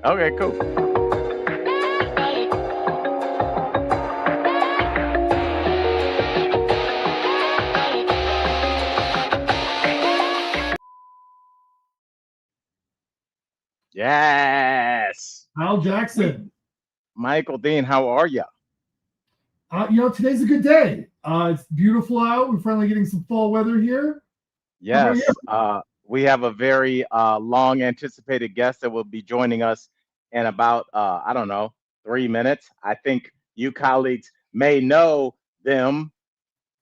Okay, cool. Yes. Al We Jackson. Michael Dean, how are you? Today's a good day. It's beautiful out. We're finally getting some fall weather here. How about you? Yes. We have a very long anticipated guest that will be joining us in about I don't know, 3 minutes. I think you colleagues may know them,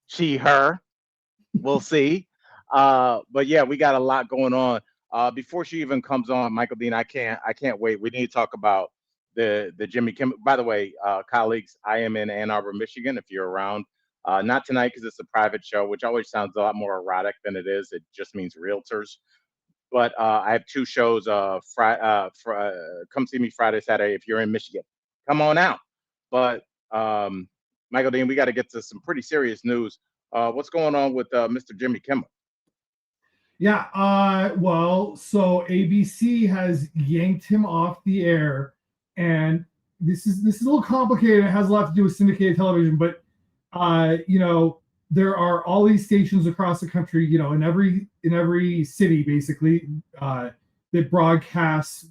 she, her. We'll see. But yeah, we got a lot going on. Before she even comes on, Michael Dean, I can't wait. We need to talk about the Jimmy Kimmel. By the way, colleagues, I am in Ann Arbor, Michigan. If you're around, not tonight because it's a private show, which always sounds a lot more erotic than it is. It just means realtors. But I have two shows. Come see me Friday, Saturday. If you're in Michigan, come on out. But Michael Dean, we got to get to some pretty serious news. What's going on with Mr. Jimmy Kimmel? Yeah. So ABC has yanked him off the air, and this is a little complicated. It has a lot to do with syndicated television, but there are all these stations across the country, in every city basically, that broadcasts,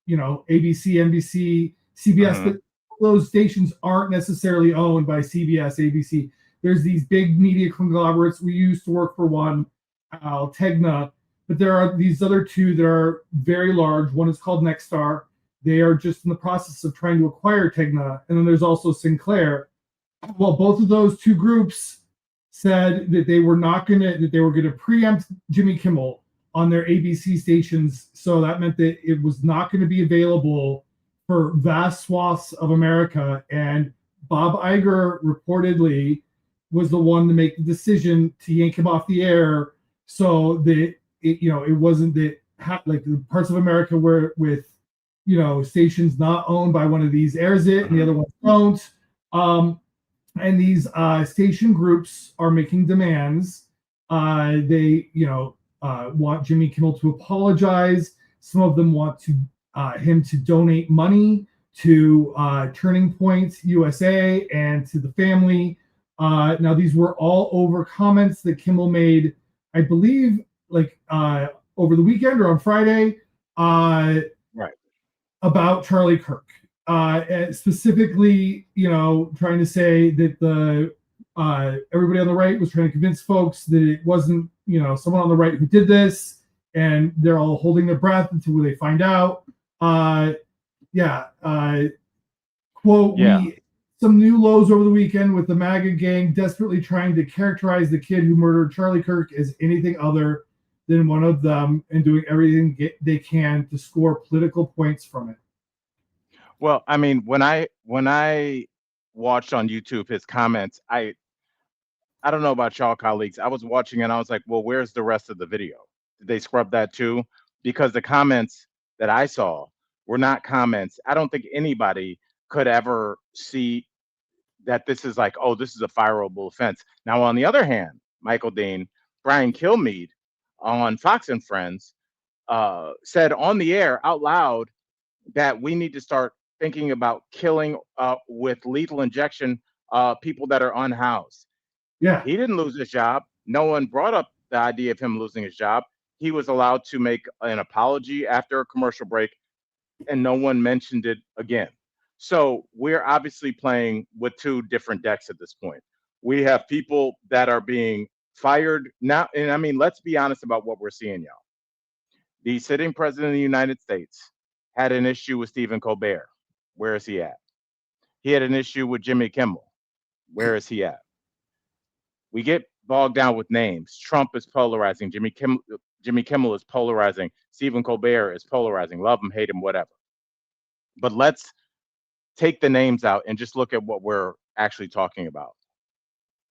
ABC, NBC, CBS. Hmm. But those stations aren't necessarily owned by CBS, ABC. There's these big media conglomerates. We used to work for one, Tegna, but there are these other two that are very large. One is called Nexstar. They are just in the process of trying to acquire Tegna, and then there's also Sinclair. Well, both of those two groups said that they were gonna preempt Jimmy Kimmel on their ABC stations. So that meant that it was not going to be available for vast swaths of America. And Bob Iger reportedly was the one to make the decision to yank him off the air, so that it wasn't that like the parts of America where with stations not owned by one of these airs it and the Hmm. other ones don't. And these station groups are making demands. They want Jimmy Kimmel to apologize. Some of them want him to donate money to Turning Point USA and to the family. Now, these were all over comments that Kimmel made, I believe, like over the weekend or on Friday, uh, Right. about Charlie Kirk, specifically, trying to say that the everybody on the right was trying to convince folks that it wasn't, someone on the right who did this, and they're all holding their breath until they find out. Uh, yeah, quote, Yeah. we some new lows over the weekend with the MAGA gang desperately trying to characterize the kid who murdered Charlie Kirk as anything other than one of them, and doing everything they can to score political points from it. Well, I mean, when I watched on YouTube his comments, I don't know about y'all colleagues. I was watching and I was like, well, where's the rest of the video? Did they scrub that too? Because the comments that I saw were not comments. I don't think anybody could ever see that this is like, oh, this is a fireable offense. Now, on the other hand, Michael Dean, Brian Kilmeade on Fox and Friends said on the air out loud that we need to start thinking about killing with lethal injection people that are unhoused. Yeah. He didn't lose his job. No one brought up the idea of him losing his job. He was allowed to make an apology after a commercial break, and no one mentioned it again. So we're obviously playing with two different decks at this point. We have people that are being fired now, and I mean, let's be honest about what we're seeing, y'all. The sitting president of the United States had an issue with Stephen Colbert. Where is he at? He had an issue with Jimmy Kimmel. Where is he at? We get bogged down with names. Trump is polarizing. Jimmy Kimmel is polarizing. Stephen Colbert is polarizing. Love him, hate him, whatever. But let's take the names out and just look at what we're actually talking about.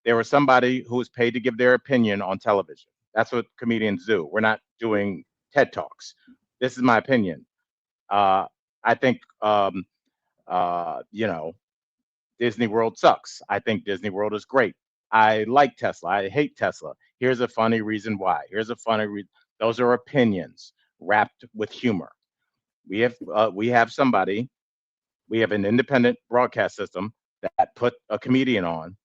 There was somebody who was paid to give their opinion on television. That's what comedians do. We're not doing TED Talks. This is my opinion. Uh, I think, you know, Disney World sucks. I think Disney World is great. I like Tesla. I hate Tesla. Here's a funny reason why. Here's a funny reason. Those are opinions wrapped with humor. We have somebody. We have an independent broadcast system that put a comedian on.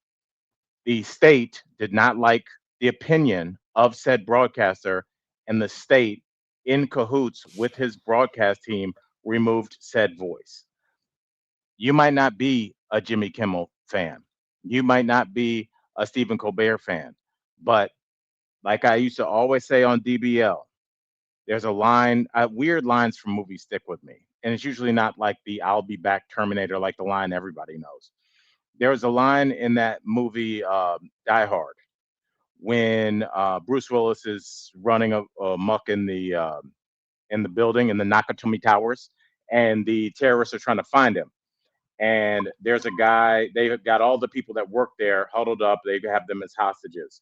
The state did not like the opinion of said broadcaster, and the state, in cahoots with his broadcast team, removed said voice. You might not be a Jimmy Kimmel fan. You might not be a Stephen Colbert fan. But like I used to always say on DBL, there's a line, weird lines from movies stick with me. And it's usually not like the I'll be back Terminator, like the line everybody knows. There was a line in that movie, Die Hard, when Bruce Willis is running a muck in the building in the Nakatomi Towers, and the terrorists are trying to find him. And there's a guy. They've got all the people that work there huddled up. They have them as hostages.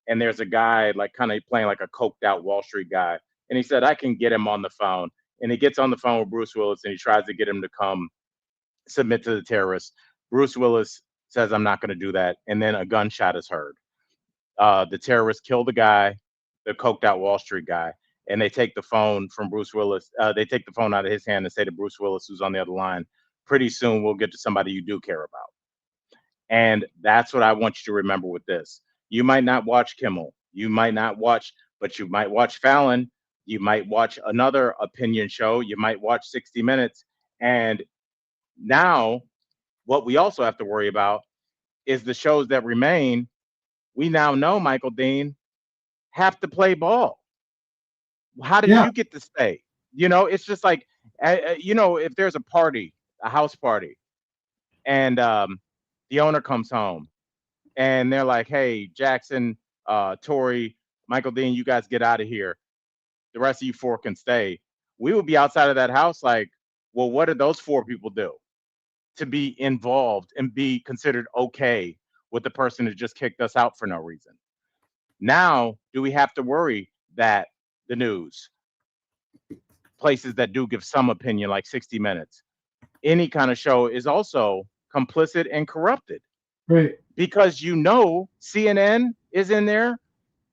And there's a guy like kind of playing like a coked out Wall Street guy. And he said, I can get him on the phone. And he gets on the phone with Bruce Willis and he tries to get him to come submit to the terrorists. Bruce Willis says, I'm not going to do that. And then a gunshot is heard. The terrorists kill the guy, the coked out Wall Street guy, and they take the phone from Bruce Willis. They take the phone out of his hand and say to Bruce Willis, who's on the other line, pretty soon we'll get to somebody you do care about. And that's what I want you to remember with this. You might not watch Kimmel. You might not watch, but you might watch Fallon. You might watch another opinion show. You might watch 60 Minutes. And now, what we also have to worry about is the shows that remain. We now know, Michael Dean, have to play ball. How did Yeah. you get to stay? It's just like, if there's a party, a house party, and the owner comes home and they're like, hey, Jackson, Tori, Michael Dean, you guys get out of here. The rest of you four can stay. We would be outside of that house like, well, what did those four people do to be involved and be considered okay with the person who just kicked us out for no reason? Now, do we have to worry that the news, places that do give some opinion like 60 Minutes, any kind of show is also complicit and corrupted? Right. Because CNN is in there.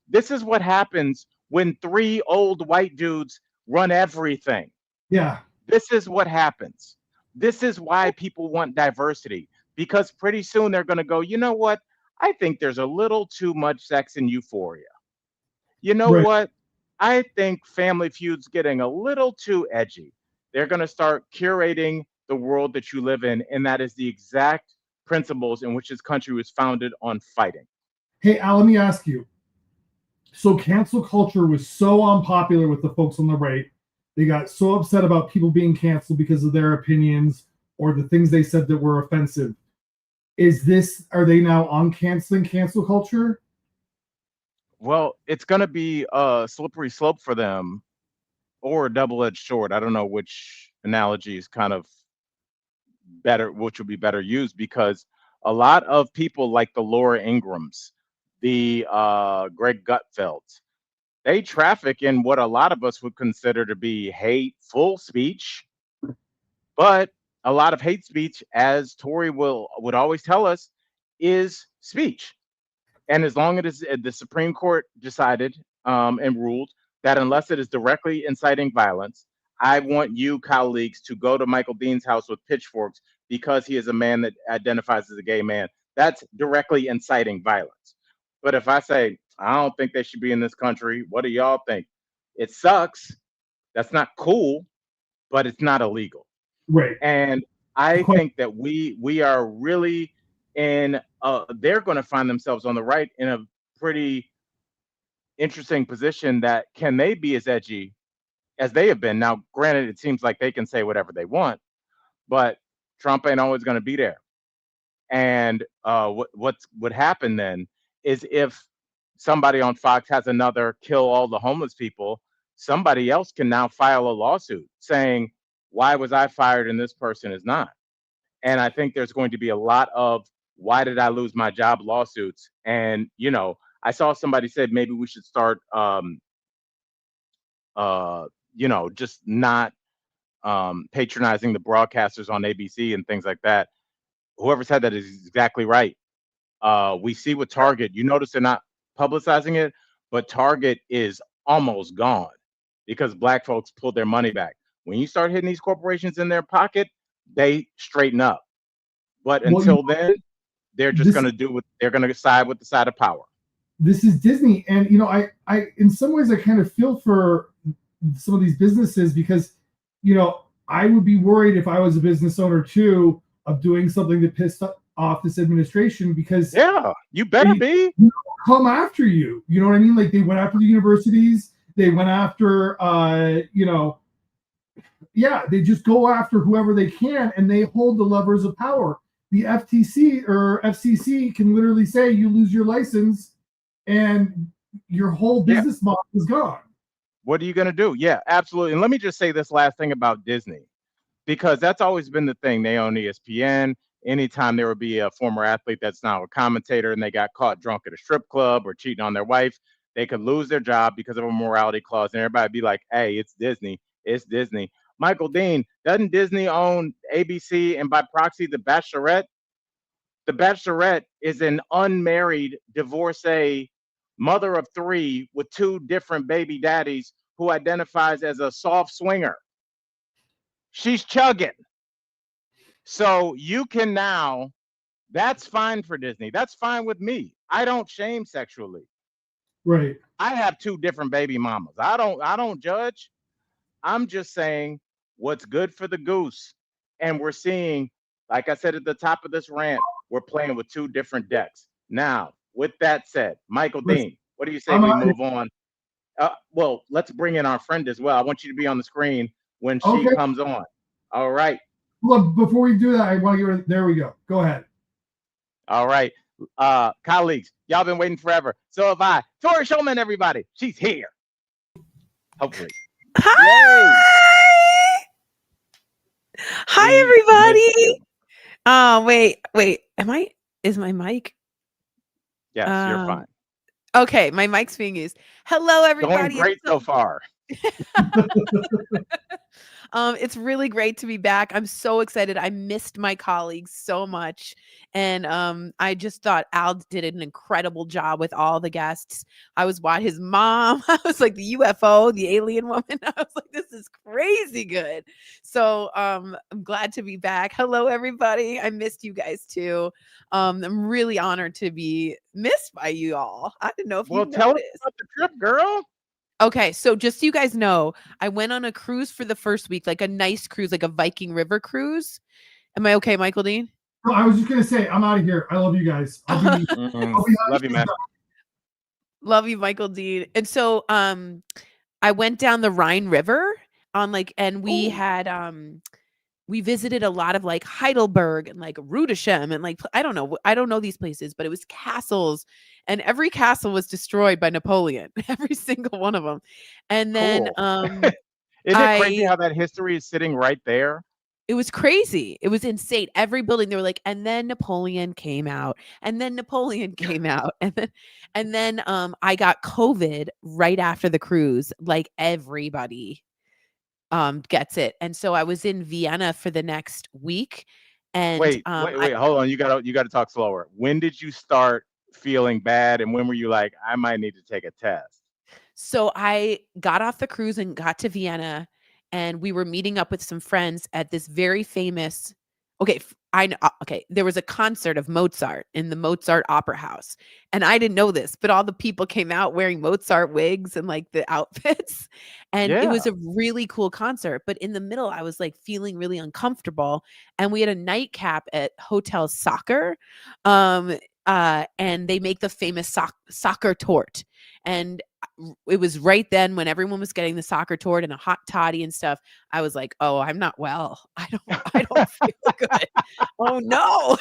This is what happens when three old white dudes run everything. Yeah. This is what happens. This is why people want diversity, because pretty soon they're going to go, you know what? I think there's a little too much sex in Euphoria. You know Right. what? I think Family Feud's getting a little too edgy. They're going to start curating the world that you live in, and that is the exact principles in which this country was founded on fighting. Hey, Al, let me ask you. So cancel culture was so unpopular with the folks on the right. They got so upset about people being canceled because of their opinions or the things they said that were offensive. Are they now on canceling cancel culture? Well, it's going to be a slippery slope for them, or a double-edged sword. I don't know which analogy is kind of better, which would be better used, because a lot of people like the Laura Ingrams, the Greg Gutfelds, they traffic in what a lot of us would consider to be hateful speech. But a lot of hate speech, as Tori would always tell us, is speech. And as long as the Supreme Court decided and ruled that unless it is directly inciting violence, I want you, colleagues, to go to Michael Dean's house with pitchforks because he is a man that identifies as a gay man. That's directly inciting violence. But if I say, I don't think they should be in this country, what do y'all think? It sucks. That's not cool, but it's not illegal. Right. And I think that we are really they're going to find themselves on the right in a pretty interesting position. That can they be as edgy as they have been? Now, granted, it seems like they can say whatever they want, but Trump ain't always going to be there. And what would happen then is, if somebody on Fox has another kill all the homeless people, somebody else can now file a lawsuit saying, why was I fired and this person is not? And I think there's going to be a lot of why did I lose my job lawsuits. And, I saw somebody said maybe we should start, just not patronizing the broadcasters on ABC and things like that. Whoever said that is exactly right. We see with Target, you notice they're not publicizing it, but Target is almost gone because Black folks pulled their money back. When you start hitting these corporations in their pocket, they straighten up. But Well, until then, they're just this going to do what they're going to side with the side of power. this is Disney, and I in some ways I kind of feel for some of these businesses because I would be worried if I was a business owner too of doing something that pissed off this administration because Yeah, you better be. come after you. You know what I mean? Like they went after the universities, they went after they just go after whoever they can, and they hold the levers of power. The FTC or FCC can literally say you lose your license and your whole business model is gone. What are you going to do? Yeah, absolutely. And let me just say this last thing about Disney, because that's always been the thing. They own ESPN. Anytime there would be a former athlete that's now a commentator and they got caught drunk at a strip club or cheating on their wife, they could lose their job because of a morality clause. And everybody would be like, hey, it's Disney. It's Disney. Michael Dean, doesn't Disney own ABC and by proxy The Bachelorette? The Bachelorette is an unmarried divorcee, mother of 3 with 2 different baby daddies who identifies as a soft swinger. She's chugging. So you can now, that's fine for Disney. That's fine with me. I don't shame sexually. Right. I have 2 different baby mamas. I don't judge. I'm just saying what's good for the goose. And we're seeing, like I said at the top of this rant, we're playing with 2 different decks. Now, with that said, Michael Dean, what do you say we move on? Well, let's bring in our friend as well. I want you to be on the screen when she comes on. All right. Look, before we do that, I want to get there. We go. Go ahead. All right. Colleagues, y'all been waiting forever. So have I. Tori Showman, everybody. She's here. Hopefully. Hi. Yay! Hi, everybody. Oh, wait. Is my mic? Yes, you're fine. Okay, my mic's being used. Hello, everybody. Going great so far. It's really great to be back. I'm so excited. I missed my colleagues so much. And I just thought Al did an incredible job with all the guests. I was watching his mom. I was like the UFO, the alien woman. I was like, this is crazy good. So I'm glad to be back. Hello, everybody. I missed you guys too. I'm really honored to be missed by you all. I didn't know if you tell us about the trip, girl. Okay, so just so you guys know, I went on a cruise for the first week, like a nice cruise, like a Viking River cruise. Am I okay, Michael Dean? No, I was just gonna say, I'm out of here. I love you guys. I'll be love you, man. Love you, Michael Dean. And so I went down the Rhine River on and we had we visited a lot of like Heidelberg and like Rudesheim and I don't know these places, but it was castles, and every castle was destroyed by Napoleon, every single one of them. And then Isn't it crazy how that history is sitting right there? It was crazy. It was insane. Every building, they were like, and then Napoleon came out, and then Napoleon came out, and then I got COVID right after the cruise, like everybody gets it. And so I was in Vienna for the next week. And wait, hold on. You gotta talk slower. When did you start feeling bad, and when were you like, I might need to take a test? So I got off the cruise and got to Vienna, and we were meeting up with some friends at this very famous. There was a concert of Mozart in the Mozart Opera House. And I didn't know this, but all the people came out wearing Mozart wigs and like the outfits. And it was a really cool concert. But in the middle, I was like feeling really uncomfortable. And we had a nightcap at Hotel Soccer. And they make the famous soccer tort. And it was right then when everyone was getting the soccer tort and a hot toddy and stuff. I was like, oh, I'm not well. I don't feel good. Oh no.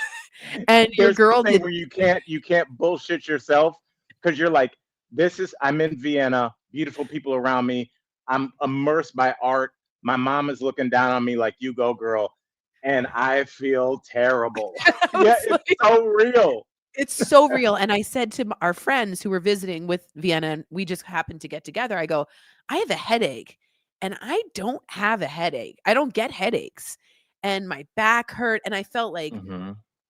And your girl did where you can't bullshit yourself, because you're like, I'm in Vienna, beautiful people around me. I'm immersed by art. My mom is looking down on me like, you go, girl. And I feel terrible. It's so real. It's so real. And I said to our friends who were visiting with Vienna, and we just happened to get together, I go, I have a headache, and I don't have a headache. I don't get headaches. And my back hurt. And I felt like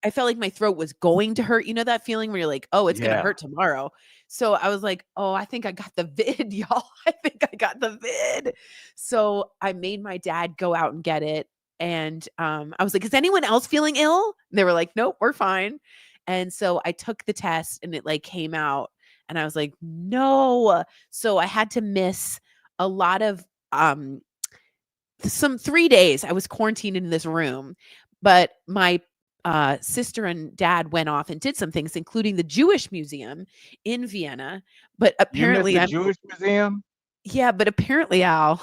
I felt like my throat was going to hurt. You know that feeling where you're like, oh, it's gonna Yeah. hurt tomorrow. So I was like, oh, I think I got the vid, y'all. I think I got the vid. So I made my dad go out and get it. And I was like, is anyone else feeling ill? And they were like, nope, we're fine. And so I took the test and it like came out. And I was like, no. So I had to miss a lot of some 3 days. I was quarantined in this room, but my sister and dad went off and did some things, including the Jewish Museum in Vienna. But You missed apparently, the Jewish museum? yeah, but apparently, Al,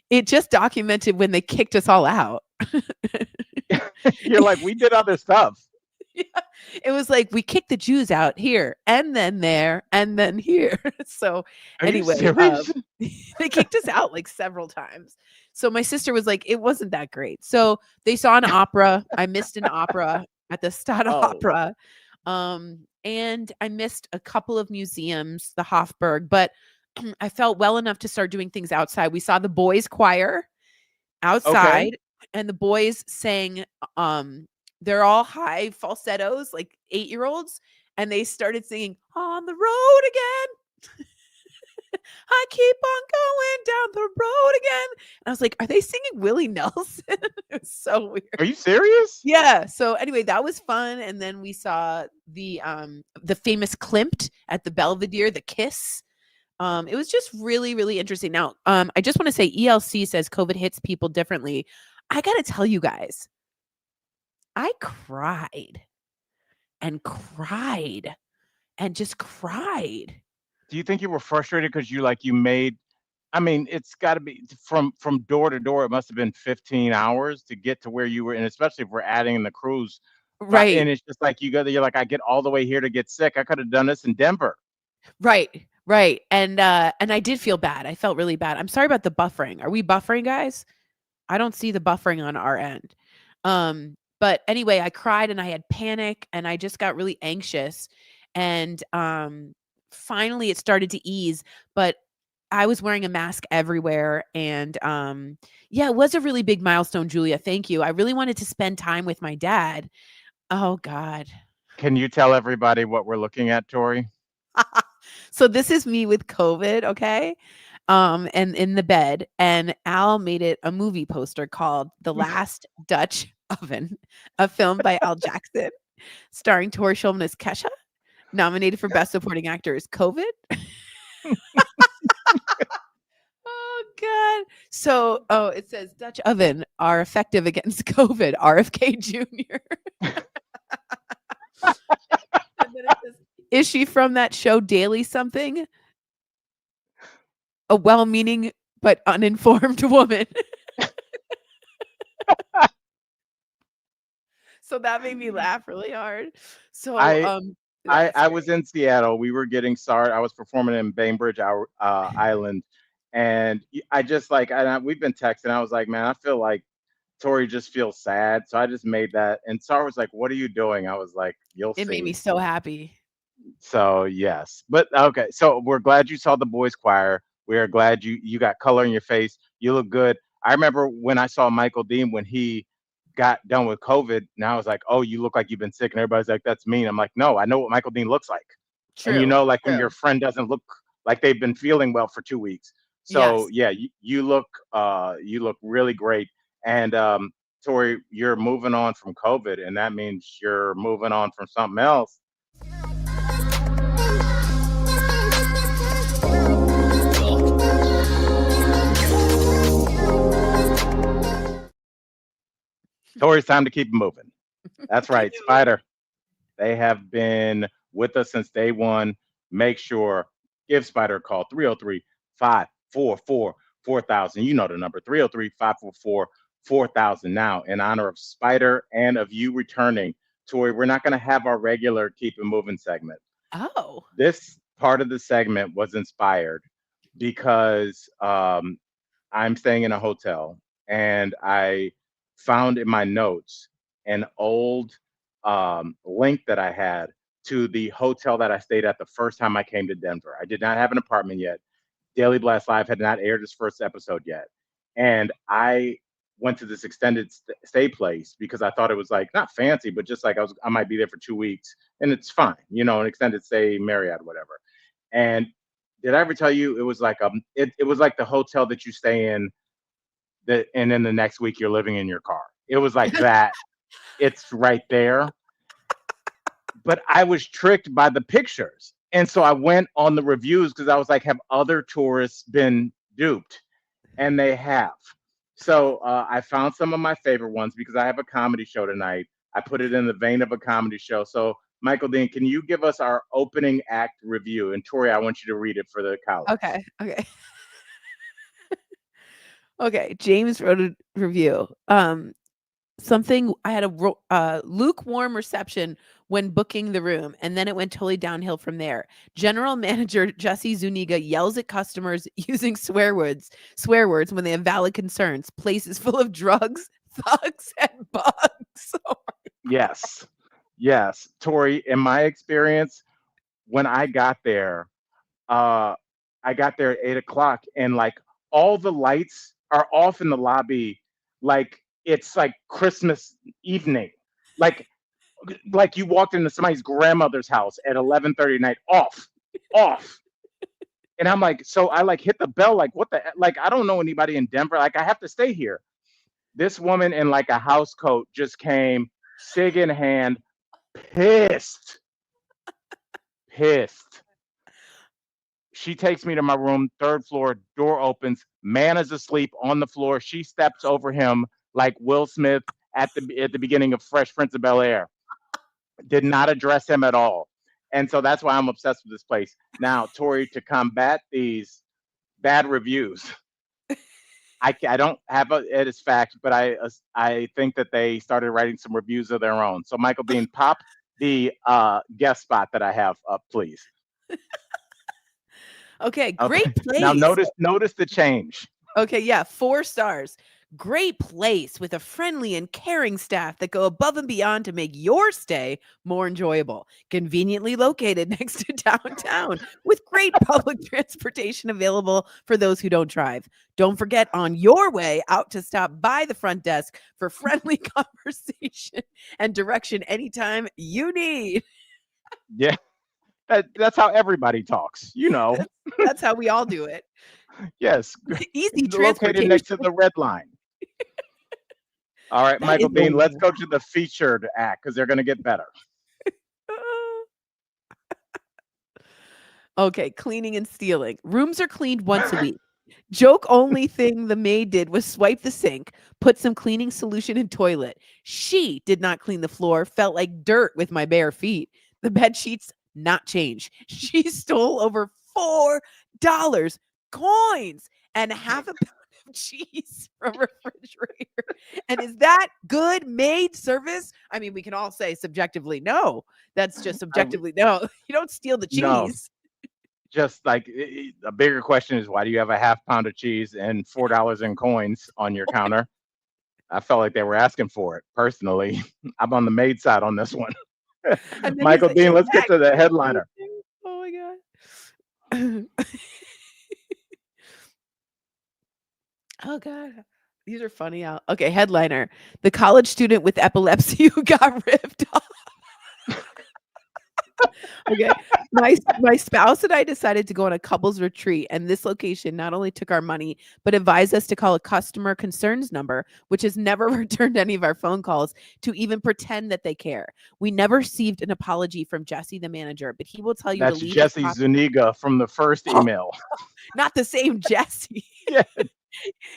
it just documented when they kicked us all out. You're like, we did other stuff. Yeah. It was like we kicked the Jews out here and then there and then here. So Are you anyway, serious? they kicked us out like several times. So my sister was like, it wasn't that great. So they saw an opera. I missed an opera at the Stade Oh. Opera. And I missed a couple of museums, the Hofburg, but I felt well enough to start doing things outside. We saw the boys choir outside and the boys sang they're all high falsettos, like 8-year-olds, and they started singing on the road again. I keep on going down the road again. And I was like, are they singing Willie Nelson? It was so weird. Are you serious? Yeah. So anyway, that was fun. And then we saw the famous Klimt at the Belvedere, the Kiss. It was just really, really interesting. Now, I just want to say ELC says COVID hits people differently. I gotta tell you guys, I cried and cried and just cried. Do you think you were frustrated because you made? I mean, it's got to be from door to door. It must have been 15 hours to get to where you were, and especially if we're adding in the cruise. Right. And it's just like you're like, I get all the way here to get sick. I could have done this in Denver. Right. Right. And I did feel bad. I felt really bad. I'm sorry about the buffering. Are we buffering, guys? I don't see the buffering on our end. But anyway, I cried and I had panic and I just got really anxious. And finally it started to ease, but I was wearing a mask everywhere. And yeah, it was a really big milestone, Julia. Thank you. I really wanted to spend time with my dad. Oh, God. Can you tell everybody what we're looking at, Tori? So this is me with COVID, okay? And in the bed, and Al made it a movie poster called The Last Dutch Oven, a film by Al Jackson, starring Tori Shulman as Kesha, nominated for Best Supporting Actor is COVID. Oh, God. So, it says Dutch oven are effective against COVID, RFK Jr. And then it says, is she from that show Daily Something? A well-meaning but uninformed woman. So that made me laugh really hard. So I was in Seattle. We were getting started. I was performing in Bainbridge Island, and I just like we've been texting. I was like, man, I feel like Tori just feels sad. So I just made that. And Sarah was like, what are you doing? I was like, you'll see. It made me so happy. So yes, but okay. So we're glad you saw the boys choir. We are glad you got color in your face. You look good. I remember when I saw Michael Dean when he got done with COVID. Now I was like, oh, you look like you've been sick, and everybody's like, that's mean. I'm like, no, I know what Michael Dean looks like. True. And like when true. your friend doesn't look like they've been feeling well for 2 weeks. So Yes. yeah, you look really great. And Tori, you're moving on from COVID, and that means you're moving on from something else. Tori, it's time to keep it moving. That's right, Spider. They have been with us since day one. Make sure, give Spider a call, 303-544-4000. You know the number, 303-544-4000. Now, in honor of Spider and of you returning, Tori, we're not going to have our regular Keep It Moving segment. Oh. This part of the segment was inspired because I'm staying in a hotel and I found in my notes an old link that I had to the hotel that I stayed at the first time I came to Denver. I did not have an apartment yet. Daily Blast Live had not aired its first episode yet. And I went to this extended stay place because I thought it was like not fancy, but just like I might be there for 2 weeks and it's fine, an extended stay Marriott, whatever. And did I ever tell you it was like it was like the hotel that you stay in and then the next week you're living in your car. It was like that. It's right there. But I was tricked by the pictures. And so I went on the reviews because I was like, have other tourists been duped? And they have. So I found some of my favorite ones because I have a comedy show tonight. I put it in the vein of a comedy show. So Michael Dean, can you give us our opening act review? And Tori, I want you to read it for the colleagues. Okay. Okay, James wrote a review. Something I had a lukewarm reception when booking the room, and then it went totally downhill from there. General Manager Jesse Zuniga yells at customers using swear words when they have valid concerns. Place is full of drugs, thugs, and bugs. Yes. Tori, in my experience, when I got there at 8:00, and like all the lights are off in the lobby, like it's like Christmas evening, like you walked into somebody's grandmother's house at 11:30 at night, off. And I'm like, so I like hit the bell, like what the, like I don't know anybody in Denver, like I have to stay here. This woman in like a house coat just came, cig in hand, pissed. She takes me to my room, 3rd floor, door opens, man is asleep on the floor. She steps over him like Will Smith at the beginning of Fresh Prince of Bel-Air. Did not address him at all. And so that's why I'm obsessed with this place. Now, Tori, to combat these bad reviews, I don't have it as fact, but I think that they started writing some reviews of their own. So Michael Dean, pop the guest spot that I have up, please. Okay, great place. Now notice the change. Okay, yeah, 4 stars. Great place with a friendly and caring staff that go above and beyond to make your stay more enjoyable. Conveniently located next to downtown with great public transportation available for those who don't drive. Don't forget on your way out to stop by the front desk for friendly conversation and direction anytime you need. Yeah, that's how everybody talks, That's how we all do it. Yes. Easy Located transportation. next to the red line. All right, That Michael is Dean, let's amazing. go to the featured act because they're going to get better. Okay, cleaning and stealing. Rooms are cleaned once a week. Joke only thing the maid did was swipe the sink, put some cleaning solution in toilet. She did not clean the floor, felt like dirt with my bare feet. The bed sheets not change. She stole over $4 coins and half a pound of cheese from refrigerator. And is that good maid service? I mean, we can all say subjectively, no. That's just subjectively, no. You don't steal the cheese. No. Just like a bigger question is, why do you have a half pound of cheese and $4 in coins on your counter? I felt like they were asking for it. Personally, I'm on the maid side on this one. Michael Dean, let's get to the headliner. Oh my God. Oh God. These are funny. Okay, headliner. The college student with epilepsy who got ripped off. Okay. My spouse and I decided to go on a couples retreat, and this location not only took our money, but advised us to call a customer concerns number, which has never returned any of our phone calls to even pretend that they care. We never received an apology from Jesse, the manager, but he will tell you That's to leave. Jesse Zuniga from the first email. Not the same Jesse. Yeah.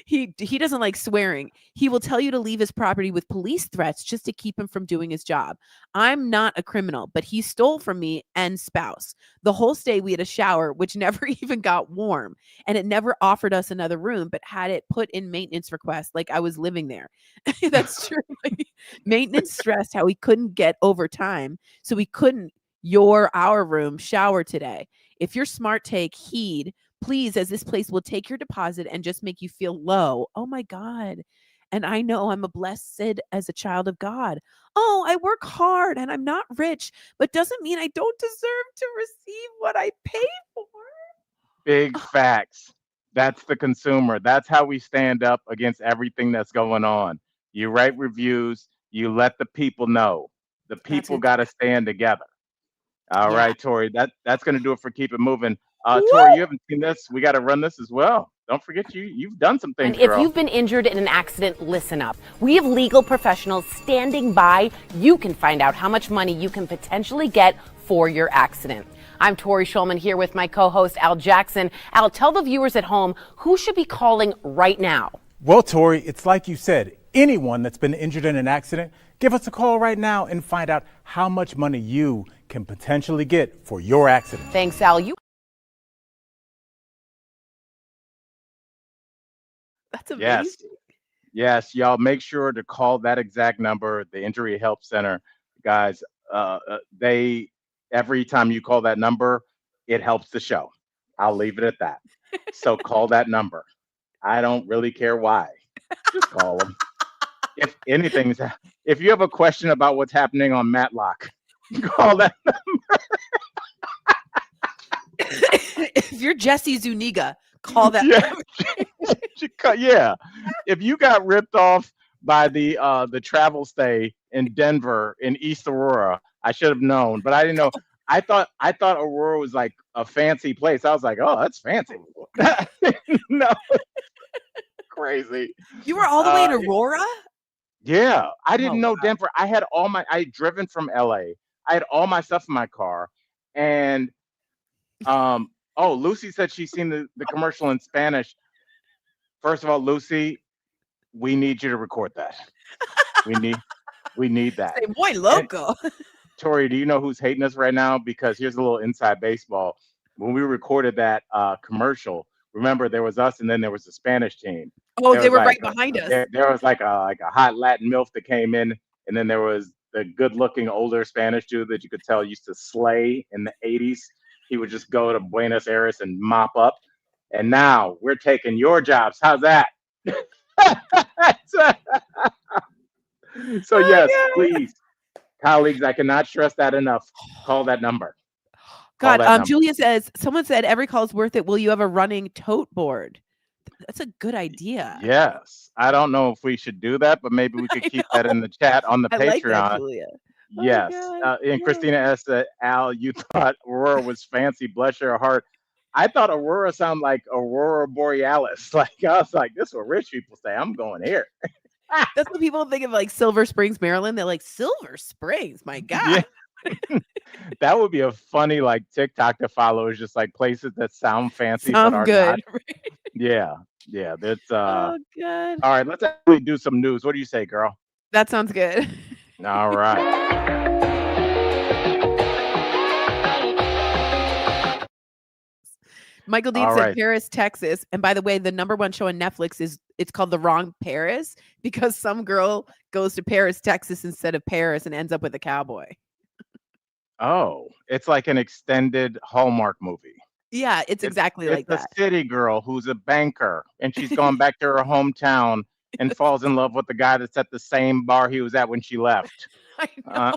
He doesn't like swearing. He will tell you to leave his property with police threats just to keep him from doing his job. I'm not a criminal, but he stole from me and spouse. The whole stay we had a shower, which never even got warm, and it never offered us another room, but had it put in maintenance request like I was living there. That's true. Like, maintenance stressed how we couldn't get overtime, so we couldn't our room shower today. If you're smart, take heed. Please, as this place will take your deposit and just make you feel low. Oh my God. And I know I'm a blessed as a child of God. Oh, I work hard and I'm not rich, but doesn't mean I don't deserve to receive what I pay for. Big facts. That's the consumer. That's how we stand up against everything that's going on. You write reviews, you let the people know. The That's people got to Instagram. stand together. All Yeah. right, Tori. That's going to do it for Keep It Moving. Tori, Woo! you haven't seen this. We got to run this as well. Don't forget you've done some And things, if girl. you've been injured in an accident, listen up. We have legal professionals standing by. You can find out how much money you can potentially get for your accident. I'm Tori Schulman here with my co-host Al Jackson. Al, tell the viewers at home who should be calling right now. Well, Tori, it's like you said. Anyone that's been injured in an accident, give us a call right now and find out how much money you can potentially get for your accident. Thanks, Al. That's amazing. Yes. Yes, y'all make sure to call that exact number, the Injury Help Center. Guys, they every time you call that number, it helps the show. I'll leave it at that. So call that number. I don't really care why. Just call them. If anything's, if you have a question about what's happening on Matlock, call that. If you're Jesse Zuniga, call that Yeah. number. Yeah. If you got ripped off by the travel stay in Denver in East Aurora, I should have known, but I didn't know. I thought Aurora was like a fancy place. I was like, oh, that's fancy. No, crazy. You were all the way in Aurora? Yeah, I didn't Oh, know wow. Denver. I'd driven from LA. I had all my stuff in my car. And oh, Lucy said she's seen the commercial in Spanish. First of all, Lucy, we need you to record that. We need that. Say, muy And loco. Tori, do you know who's hating us right now? Because here's a little inside baseball. When we recorded that commercial, remember there was us and then there was the Spanish team. Oh, There they was were like right behind us. there was like a hot Latin MILF that came in, and then there was the good looking older Spanish dude that you could tell used to slay in the 80s. He would just go to Buenos Aires and mop up. And now we're taking your jobs. How's that? So Oh, yes, God. please, colleagues, I cannot stress that enough. Call that number. Call God, that number. Julia says, someone said every call is worth it. Will you have a running tote board? That's a good idea. Yes. I don't know if we should do that, but maybe we could I keep that in the chat on the I like that, Patreon. Julia. Oh, Yes. God. And Yeah. Christina S. said, Al, you thought Aurora was fancy, bless your heart. I thought Aurora sounded like Aurora Borealis. Like, I was like, this is what rich people say. I'm going here. That's what people think of, like Silver Springs, Maryland. They're like, Silver Springs, my God. Yeah. That would be a funny like TikTok to follow, is just like places that sound fancy but Sound are good. not. Yeah. Yeah. That's Oh, God. all right. Let's actually do some news. What do you say, girl? That sounds good. All right. Michael Dean All said right. Paris, Texas. And by the way, the number one show on Netflix it's called The Wrong Paris, because some girl goes to Paris, Texas instead of Paris and ends up with a cowboy. Oh, it's like an extended Hallmark movie. Yeah, it's exactly like It's a that. city girl who's a banker, and she's gone back to her hometown and falls in love with the guy that's at the same bar he was at when she left. I know.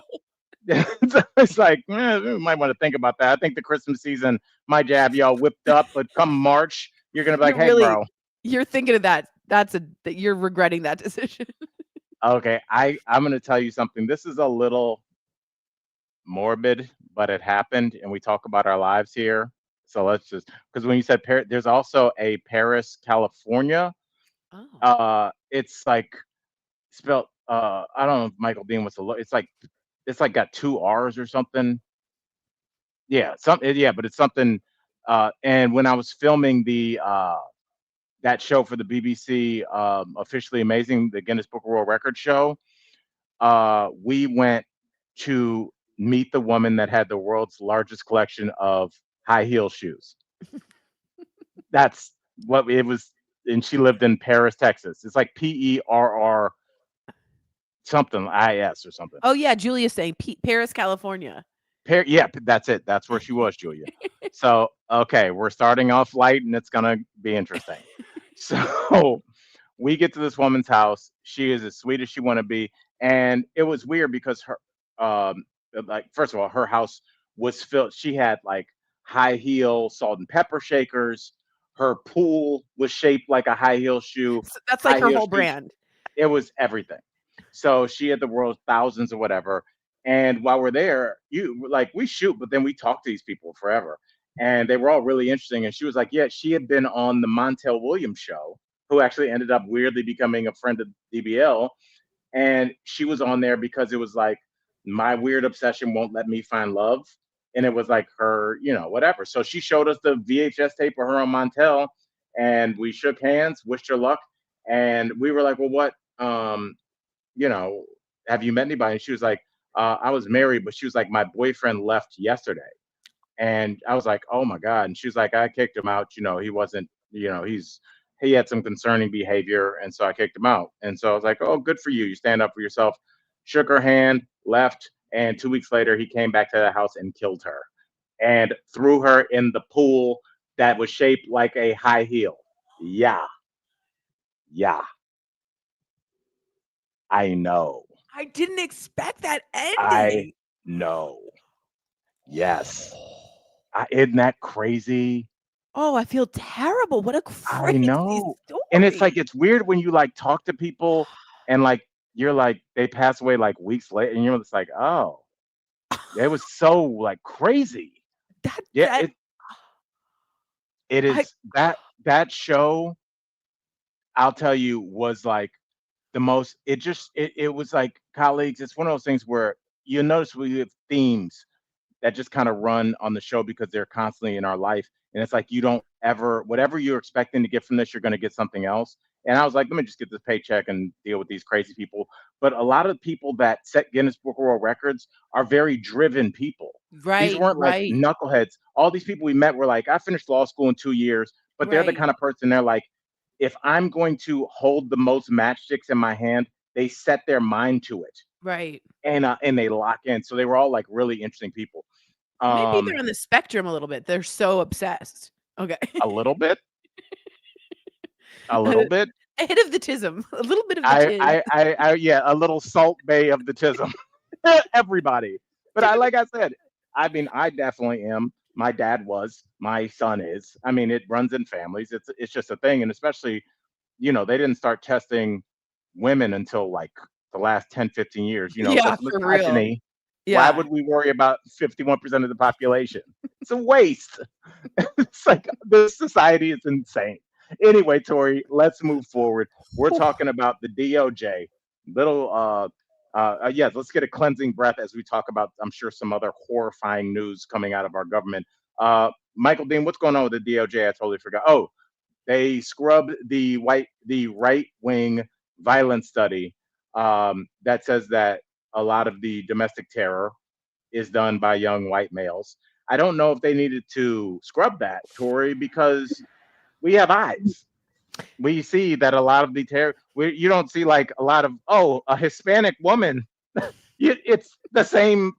It's like, we might want to think about that. I think the Christmas season might have y'all whipped up, but come March, you're gonna be like, hey, bro. You're thinking of that. That you're regretting that decision. Okay, I'm gonna tell you something. This is a little morbid, but it happened, and we talk about our lives here. So let's just, because when you said Paris, there's also a Paris, California. Oh. It's like spelled. I don't know if Michael Dean was it's like got two R's or something. Yeah, but it's something. And when I was filming that show for the BBC, Officially Amazing, the Guinness Book of World Records show, we went to meet the woman that had the world's largest collection of high heel shoes. That's what it was, and she lived in Paris, Texas. It's like PERR something, IS or something. Oh yeah, Julia's saying Paris, California. Yeah, that's it. That's where she was, Julia. So, okay, we're starting off light, and it's gonna be interesting. So, we get to this woman's house. She is as sweet as she want to be, and it was weird because her, like, first of all, her house was filled. She had like high heel salt and pepper shakers. Her pool was shaped like a high heel shoe. So that's like High her heel whole shoes. brand. It was everything. So she had the world's thousands or whatever. And while we're there, we shoot, but then we talk to these people forever. And they were all really interesting. And she was like, yeah, she had been on the Montel Williams show, who actually ended up weirdly becoming a friend of DBL. And she was on there because it was like, my weird obsession won't let me find love. And it was like her, whatever. So she showed us the VHS tape of her on Montel, and we shook hands, wished her luck. And we were like, well, what, have you met anybody? And she was like, I was married, but she was like, my boyfriend left yesterday. And I was like, oh my God. And she was like, I kicked him out. He wasn't, he had some concerning behavior. And so I kicked him out. And so I was like, oh, good for you. You stand up for yourself. Shook her hand, left. And 2 weeks later, he came back to the house and killed her and threw her in the pool that was shaped like a high heel. Yeah. I know. I didn't expect that ending. I know. Yes. Isn't that crazy? Oh, I feel terrible. What a crazy I know. story. And it's like, it's weird when you like talk to people and like, you're like, they pass away like weeks later and you're just like, oh, it was so like crazy. It is that show, I'll tell you, was like the most, it was like, colleagues, it's one of those things where you notice we have themes that just kind of run on the show because they're constantly in our life. And it's like, you don't ever, whatever you're expecting to get from this, you're going to get something else. And I was like, let me just get this paycheck and deal with these crazy people. But a lot of people that set Guinness Book of World Records are very driven people. Right. These weren't like knuckleheads. All these people we met were like, I finished law school in 2 years, but they're the kind of person, they're like, if I'm going to hold the most matchsticks in my hand, they set their mind to it. Right. And they lock in. So they were all like really interesting people. Maybe they're on the spectrum a little bit. They're so obsessed. Okay. A little bit. A little bit. A hit of the tism. A little bit of the tism. Yeah, a little Salt Bay of the tism. Everybody. But like I said, I mean, I definitely am. My dad was. My son is. I mean, it runs in families. It's just a thing. And especially, they didn't start testing women until like the last 10, 15 years. Yeah, for real. Yeah. Why would we worry about 51% of the population? It's a waste. It's like this society is insane. Anyway, Tori, let's move forward. We're talking about the DOJ. Let's get a cleansing breath as we talk about, I'm sure, some other horrifying news coming out of our government. Michael Dean, what's going on with the DOJ? I totally forgot. Oh, they scrubbed the right-wing violence study that says that a lot of the domestic terror is done by young white males. I don't know if they needed to scrub that, Tori, because we have eyes. We see that a lot of the terror, you don't see like a lot of, a Hispanic woman. It's the same.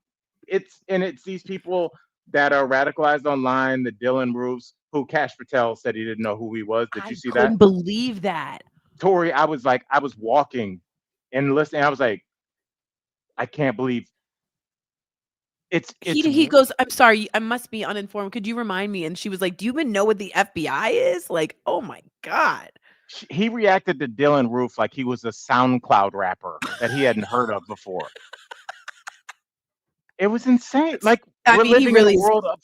It's these people that are radicalized online, the Dylan Roofs, who Kash Patel said he didn't know who he was. Did you see that? I couldn't believe that. Tori, I was walking and listening. I was like, I can't believe he goes, I'm sorry, I must be uninformed. Could you remind me? And she was like, do you even know what the FBI is? Like, oh my God. He reacted to Dylan Roof like he was a SoundCloud rapper that he hadn't heard of before. It was insane. Like, we're living in a world of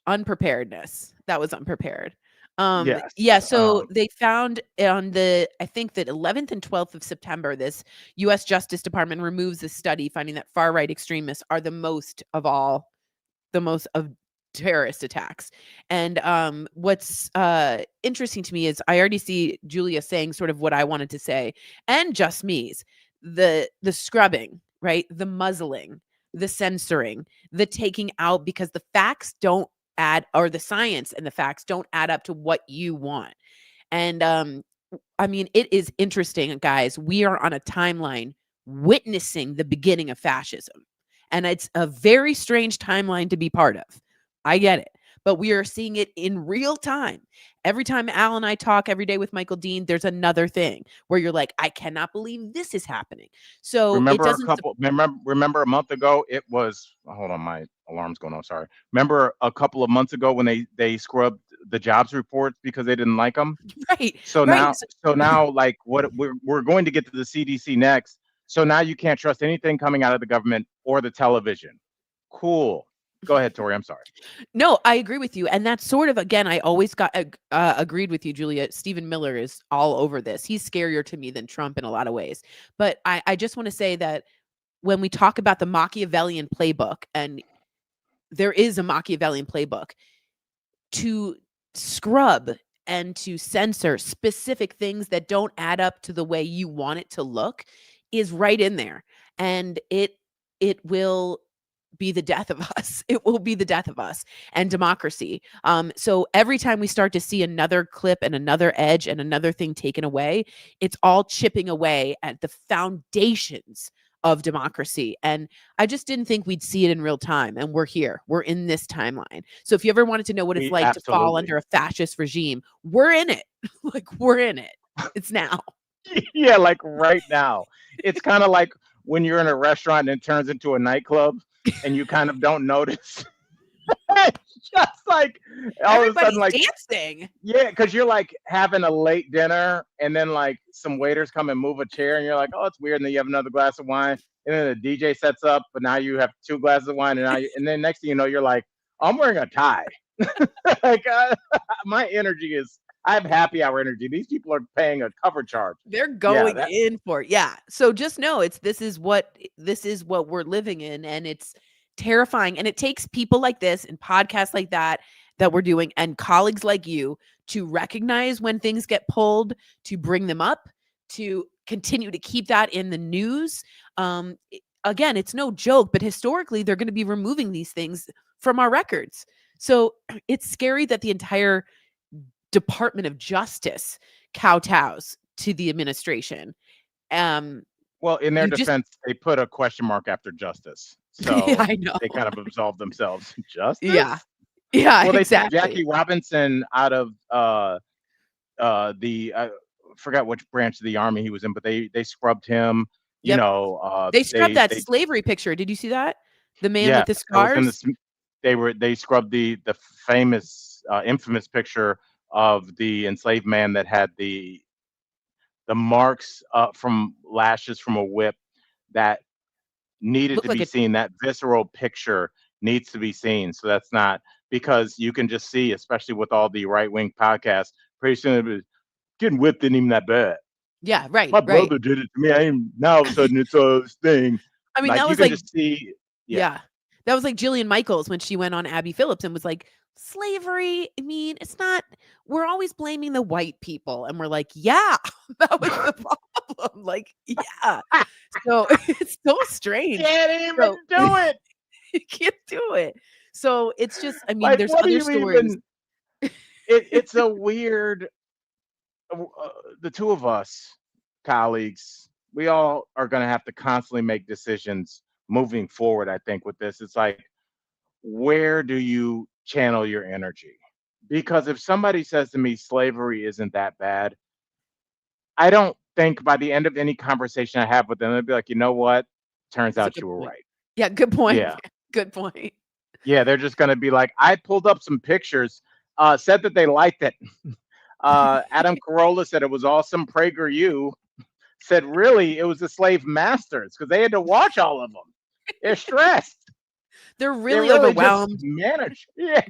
unpreparedness. That was unprepared. Yes. Yeah, so they found on the, I think that 11th and 12th of September, this U.S. Justice Department removes a study finding that far-right extremists are the most of terrorist attacks. And what's interesting to me is I already see Julia saying sort of what I wanted to say, and just me's, the scrubbing, right? The muzzling, the censoring, the taking out because the facts don't or the science and the facts don't add up to what you want. And I mean, it is interesting, guys. We are on a timeline witnessing the beginning of fascism. And it's a very strange timeline to be part of. I get it. But we are seeing it in real time. Every time Al and I talk every day with Michael Dean, there's another thing where you're like, I cannot believe this is happening. So remember a month ago, it was, hold on, my alarm's going on. Sorry. Remember a couple of months ago when they scrubbed the jobs reports because they didn't like them. Right. So Right. now, like what we're going to get to the CDC next. So now you can't trust anything coming out of the government or the television. Cool. Go ahead, Tori. I'm sorry. No, I agree with you. And that's sort of, again, I always agreed with you, Julia. Stephen Miller is all over this. He's scarier to me than Trump in a lot of ways. But I just want to say that when we talk about the Machiavellian playbook, and there is a Machiavellian playbook, to scrub and to censor specific things that don't add up to the way you want it to look is right in there. And it will be the death of us. It will be the death of us and democracy. So every time we start to see another clip and another edge and another thing taken away, it's all chipping away at the foundations of democracy. And I just didn't think we'd see it in real time. And we're here. We're in this timeline. So if you ever wanted to know what it's like to fall under a fascist regime, we're in it. Like, we're in it. It's now. Yeah, like right now. It's kind of like when you're in a restaurant and it turns into a nightclub and you kind of don't notice. Just like all of a sudden, like dancing. Yeah, because you're like having a late dinner and then like some waiters come and move a chair and you're like, oh, it's weird. And then you have another glass of wine and then the DJ sets up, but now you have 2 glasses of wine and then next thing you know, you're like, I'm wearing a tie. Like my energy is, I have happy hour energy. These people are paying a cover charge. They're going in for it. Yeah. So just know this is what we're living in, and it's terrifying. And it takes people like this and podcasts like that we're doing and colleagues like you to recognize when things get pulled, to bring them up, to continue to keep that in the news. Again, it's no joke, but historically they're going to be removing these things from our records. So it's scary that the entire Department of Justice kowtows to the administration. Well, in their defense, they put a question mark after justice. So yeah, I know. They kind of absolved themselves. Justice? Yeah. Yeah, well, they exactly. took Jackie Robinson out of the forgot which branch of the army he was in, but they scrubbed him. You know, they scrubbed that slavery picture. Did you see that? The man with the scars. They scrubbed the famous, infamous picture of the enslaved man that had the marks from lashes from a whip that needed to be seen. That visceral picture needs to be seen. So that's not, because you can just see, especially with all the right-wing podcasts, pretty soon it was getting whipped isn't even that bad. Yeah, right. My brother did it to me. I ain't, now all of a sudden it's a thing. I mean, like, that was you can like, just see, yeah. That was like Jillian Michaels when she went on Abby Phillips and was like, slavery, I mean, it's not, we're always blaming the white people. And we're like, yeah, that was the problem. Like, yeah. So it's so strange. You can't even do it. You can't do it. So it's just, I mean, like, there's other stories. It's a weird, the two of us, colleagues, we all are going to have to constantly make decisions moving forward. I think with this, it's like, where do you channel your energy? Because if somebody says to me slavery isn't that bad, I don't think by the end of any conversation I have with them, they'll be like, you know what? Turns out you were right. Yeah, good point. Yeah. Good point. Yeah, they're just going to be like, I pulled up some pictures, said that they liked it. Adam Carolla said it was awesome. PragerU said, really, it was the slave masters because they had to watch all of them. They're stressed. They're really overwhelmed. Managed. Yeah.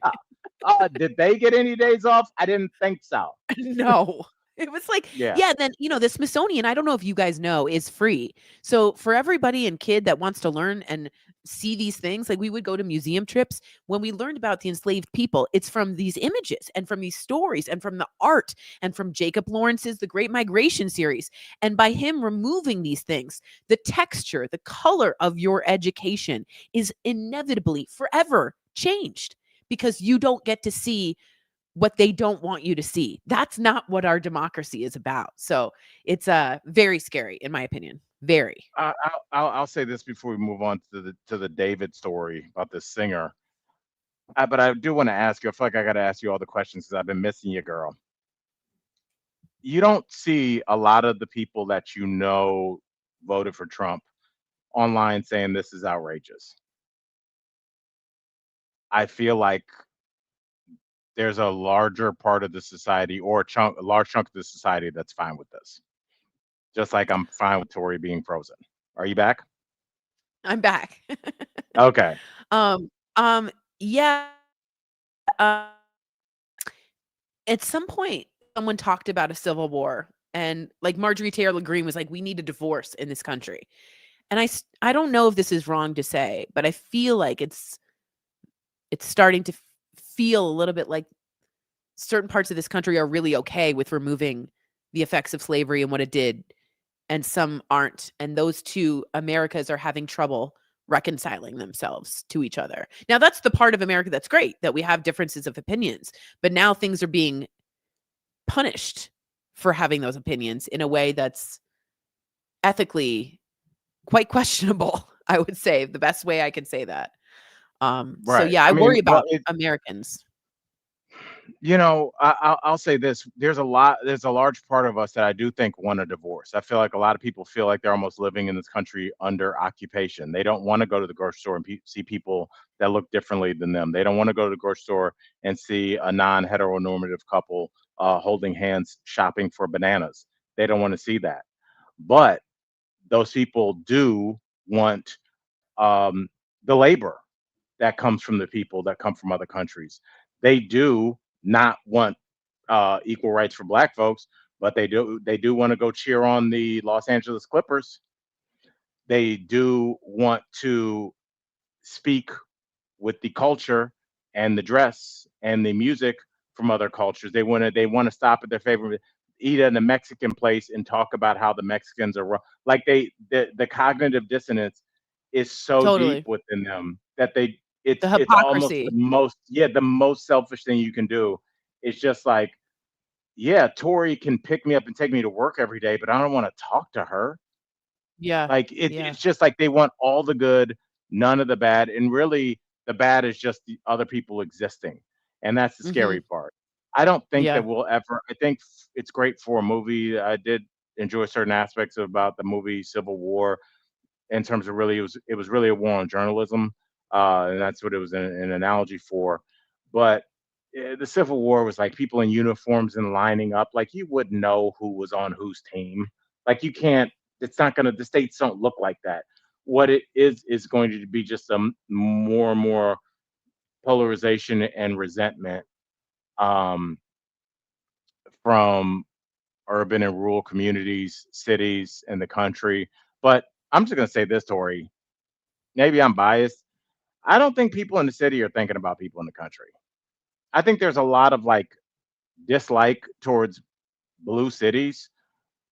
Did they get any days off? I didn't think so. No. It was like, yeah, then, the Smithsonian, I don't know if you guys know, is free. So for everybody and kid that wants to learn and see these things, like we would go to museum trips. When we learned about the enslaved people, it's from these images and from these stories and from the art and from Jacob Lawrence's The Great Migration series. And by him removing these things, the texture, the color of your education is inevitably forever changed because you don't get to see what they don't want you to see. That's not what our democracy is about. So it's very scary, in my opinion. Very. I'll say this before we move on to the David story about this singer. But I do want to ask you. I feel like I got to ask you all the questions because I've been missing you, girl. You don't see a lot of the people that voted for Trump online saying this is outrageous. I feel like there's a larger part of the society or a large chunk of the society that's fine with this. Just like I'm fine with Tori being frozen. Are you back? I'm back. Okay. Yeah. At some point, someone talked about a civil war, and like Marjorie Taylor Greene was like, "We need a divorce in this country." And I don't know if this is wrong to say, but I feel like it's starting to feel a little bit like certain parts of this country are really okay with removing the effects of slavery and what it did, and some aren't. And those two Americas are having trouble reconciling themselves to each other. Now, that's the part of America that's great, that we have differences of opinions, but now things are being punished for having those opinions in a way that's ethically quite questionable. I would say the best way I could say that. So Right. yeah, I I mean, worry well, about Americans. I'll say this. There's a large part of us that I do think want a divorce. I feel like a lot of people feel like they're almost living in this country under occupation. They don't want to go to the grocery store and see people that look differently than them. They don't want to go to the grocery store and see a non-heteronormative couple holding hands shopping for bananas. They don't want to see that. But those people do want um, the labor that comes from the people that come from other countries. They do not want equal rights for Black folks, but they do want to go cheer on the Los Angeles Clippers. They do want to speak with the culture and the dress and the music from other cultures. They want to stop at their favorite, eat at a Mexican place and talk about how the Mexicans are like the cognitive dissonance is so deep Totally. within them that The it's almost hypocrisy. the most selfish thing you can do. It's just like, yeah, Tori can pick me up and take me to work every day, but I don't want to talk to her. Yeah. Like Yeah. it's just like they want all the good, none of the bad, and really the bad is just the other people existing, and that's the Mhm. scary part. I don't think that Yeah. we'll ever. I think it's great for a movie. I did enjoy certain aspects about the movie Civil War in terms of really it was really a war on journalism, and that's what it was an analogy for. But the Civil War was like people in uniforms and lining up, like you wouldn't know who was on whose team. Like you can't. It's not gonna. The states don't look like that. What it is going to be just a more and more polarization and resentment um, from urban and rural communities, cities, and the country. But I'm just gonna say this, Tori. Maybe I'm biased. I don't think people in the city are thinking about people in the country. I think there's a lot of like dislike towards blue cities,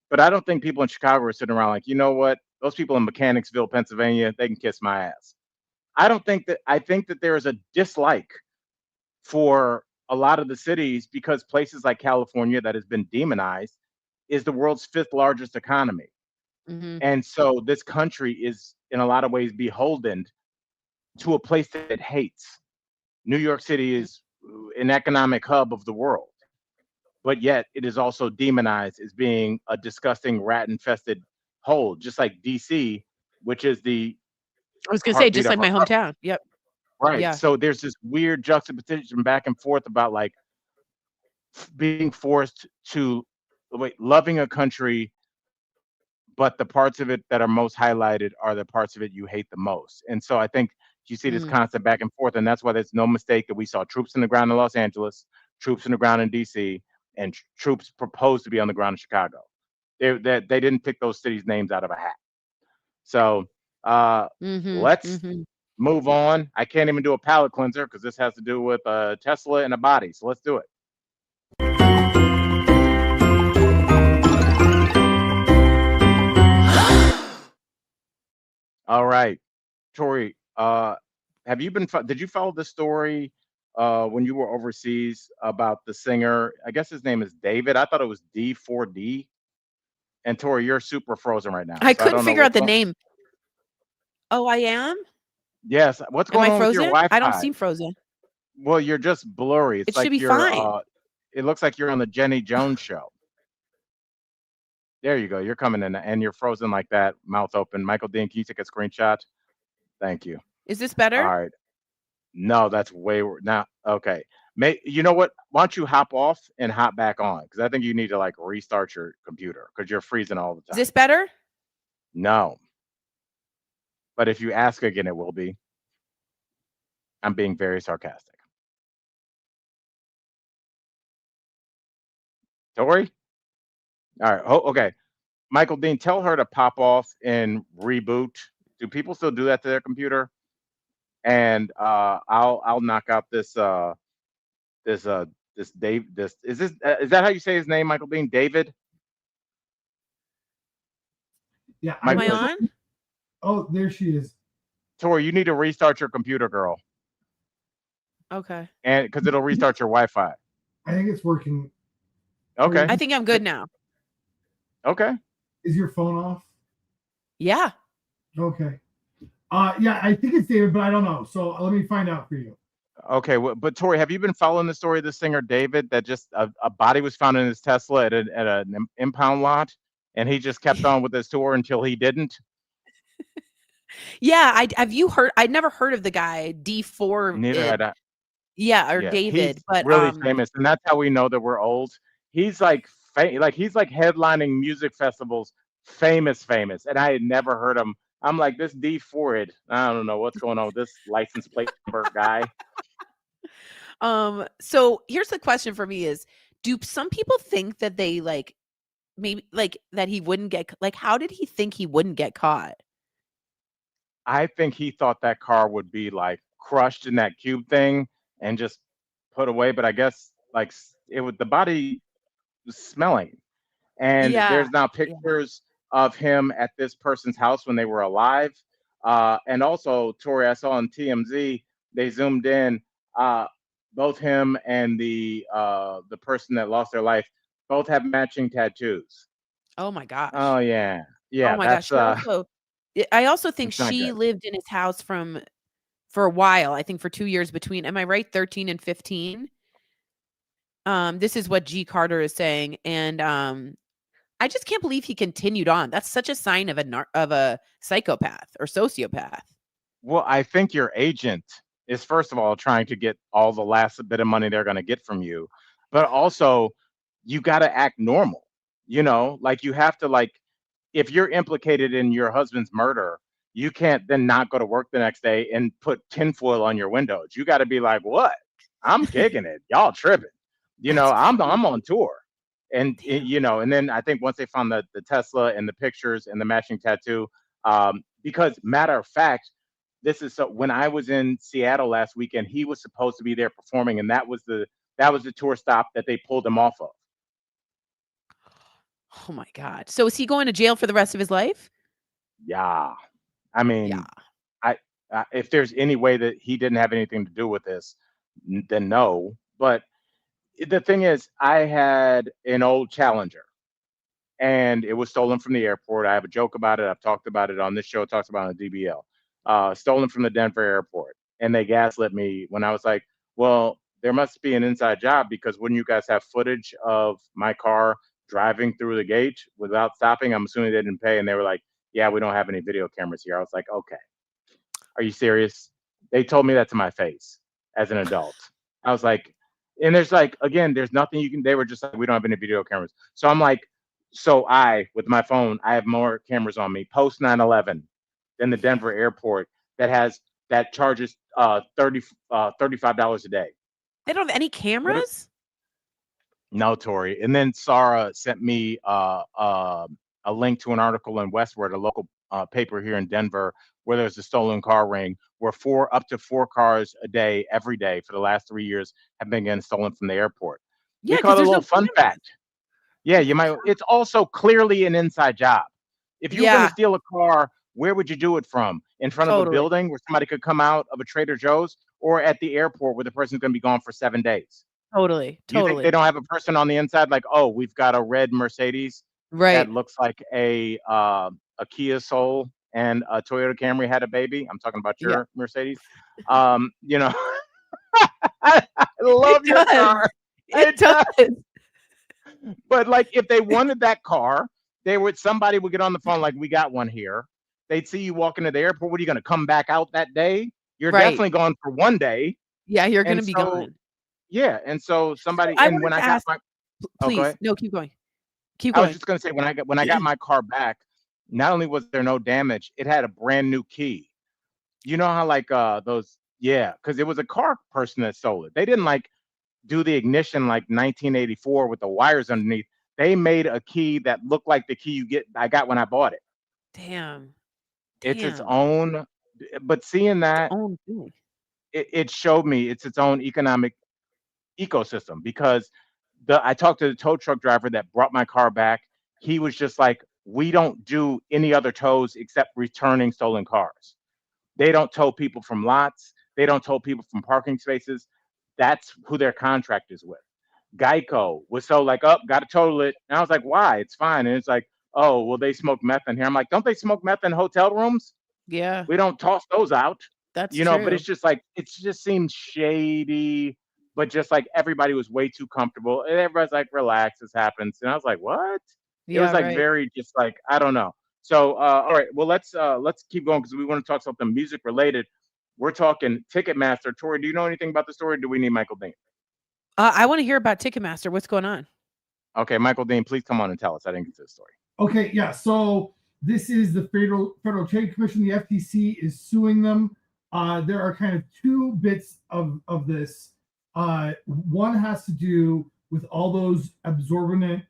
but I don't think people in Chicago are sitting around like, you know what? Those people in Mechanicsville, Pennsylvania, they can kiss my ass. I don't think that I think that there is a dislike for a lot of the cities because places like California that has been demonized is the world's fifth largest economy. Mhm. And so this country is in a lot of ways beholden to a place that it hates. New York City Mm. is an economic hub of the world, but yet it is also demonized as being a disgusting rat infested hole, just like DC, which is the I was gonna say heartbeat just of like our my hometown. Yep. right. Yeah. So there's this weird juxtaposition back and forth about like being forced to wait, loving a country, but the parts of it that are most highlighted are the parts of it you hate the most. And so I think you see this Mm. constant back and forth, and that's why there's no mistake that we saw troops in the ground in Los Angeles, troops in the ground in DC, and troops proposed to be on the ground in Chicago. They didn't pick those cities' names out of a hat. So Mhm. let's Mhm. move on. I can't even do a palate cleanser because this has to do with a Tesla and a body. So let's do it. All right, Tori. Did you follow the story when you were overseas about the singer? I guess his name is David. I thought it was D4D. And Tori, you're super frozen right now, I so I couldn't don't know figure what's out the going. name. Oh, I am? Yes, what's Am going I on with your frozen? I don't Wi-Fi? seem frozen. Well, you're just blurry. It It's should like be fine. it looks like you're on the Jenny Jones show. There you go. You're coming in and you're frozen like that, mouth open. Michael Dean, can you take a screenshot? Thank you. Is this All better? right. No, that's way now. Okay. You know what? Why don't you hop off and hop back on? Because I think you need to like restart your computer because you're freezing all the Is time. this better? No, but if you ask again, it will be. I'm being very sarcastic. Tori? All right. Oh, okay. Michael Dean, tell her to pop off and reboot. Do people still do that to their computer? And I'll knock out this this Dave this is that how you say his name, Michael Dean? David? Yeah. Am I Michael, on? Oh, there she is. Tori, you need to restart your computer, girl, Okay. and because it'll restart your Wi-Fi. I think it's working. Okay. I think I'm good now. Okay. Is your phone off? Yeah. Okay. Yeah, I think it's David, but I don't know. So let me find out for you. Okay. Well, but Tori, have you been following the story of this singer David that just a body was found in his Tesla at an impound lot, and he just kept on with his tour until he didn't? Yeah. Have you heard? I'd never heard of the guy D4. Neither had I. Yeah, or Yeah, David, he's but really famous, and that's how we know that we're old. He's like he's like headlining music festivals, famous, and I had never heard him. I'm like this D Ford. I don't know what's going on with this license plate number guy. so here's the question for me is, do some people think that they like maybe like that he wouldn't get like how did he think he wouldn't get caught? I think he thought that car would be like crushed in that cube thing and just put away, but I guess like it would the body was smelling. And Yeah. there's now Yeah. pictures of him at this person's house when they were alive. And also, Tori, I saw on TMZ they zoomed in. Both him and the person that lost their life both have matching tattoos. Oh my gosh. Oh yeah, Oh yeah. my gosh. I also think it's not she good. lived in his house for a while, I think for 2 years between, am I right? 13 and 15. This is what G Carter is saying. And I just can't believe he continued on. That's such a sign of a psychopath or sociopath. Well, I think your agent is first of all trying to get all the last bit of money they're going to get from you, but also you got to act normal. Like you have to like if you're implicated in your husband's murder, you can't then not go to work the next day and put tinfoil on your windows. You got to be like, what? I'm kicking it. Y'all tripping. That's I'm on tour. And and then I think once they found the Tesla and the pictures and the matching tattoo, because matter of fact, this is so when I was in Seattle last weekend, he was supposed to be there performing, and that was the tour stop that they pulled him off of. Oh my God. So is he going to jail for the rest of his life? Yeah. I mean, Yeah. if there's any way that he didn't have anything to do with this, then no. But the thing is, I had an old Challenger, and it was stolen from the airport. I have a joke about it. I've talked about it on this show. Talks about it on the DBL. Stolen from the Denver airport, and they gaslit me when I was like, "Well, there must be an inside job because wouldn't you guys have footage of my car driving through the gate without stopping?" I'm assuming they didn't pay, and they were like, "Yeah, we don't have any video cameras here." I was like, "Okay, are you serious?" They told me that to my face as an adult. I was like, and there's like, again, there's nothing you can, they were just like, we don't have any video cameras. So I'm like, with my phone, I have more cameras on me post 9/11 than the Denver airport that charges $35 a day. They don't have any cameras? No, Tori. And then Sarah sent me a link to an article in Westward, a local paper here in Denver, where there's a stolen car ring where up to four cars a day, every day for the last 3 years have been getting stolen from the airport. Yeah, We call it a there's little no fun cameras. fact. Yeah, you might. It's also clearly an inside job. If you were going Yeah. to steal a car, where would you do it from? In front of a Totally. building where somebody could come out of a Trader Joe's, or at the airport where the person's going to be gone for 7 days? Totally. You think they don't have a person on the inside like, oh, we've got a red Mercedes Right. that looks like a Kia Soul and a Toyota Camry had a baby? I'm talking about your Mercedes. I love your car. It does. But like, if they wanted that car, somebody would get on the phone like, we got one here. They'd see you walk into the airport. What are you going to come back out that day? You're Right. definitely gone for one day. Yeah, you're going to And be so gone. Yeah, and so somebody, I and wanted when to I got ask, my, oh, go please. ahead. No, keep going. Keep I was going. just gonna say when I got my car back, not only was there no damage, it had a brand new key. You know how like those, yeah, because it was a car person that stole it. They didn't like do the ignition like 1984 with the wires underneath. They made a key that looked like the key I got when I bought it. Damn. It's its Damn. own, but seeing Its that, own thing. it showed me it's its own economic ecosystem because I talked to the tow truck driver that brought my car back. He was just like, we don't do any other tows except returning stolen cars. They don't tow people from lots. They don't tow people from parking spaces. That's who their contract is with. Geico was so like, oh, got to total it. And I was like, why? It's fine. And it's like, oh, well, they smoke meth in here. I'm like, don't they smoke meth in hotel rooms? Yeah, We don't toss those out, that's you know, but true. it's just like, it just seemed shady, but just like everybody was way too comfortable. And everybody's like, relax, this happens. And I was like, what? It was Yeah, like right. very just like, I don't know. So all right, well let's keep going because we want to talk something music related. We're talking Ticketmaster. Tori, do you know anything about the story? Do we need Michael Dean? I want to hear about Ticketmaster. What's going on? Okay, Michael Dean, please come on and tell us. I didn't get to the story. Okay, yeah. So this is the Federal Trade Commission. The FTC is suing them. There are kind of two bits of this. One has to do with all those absorbent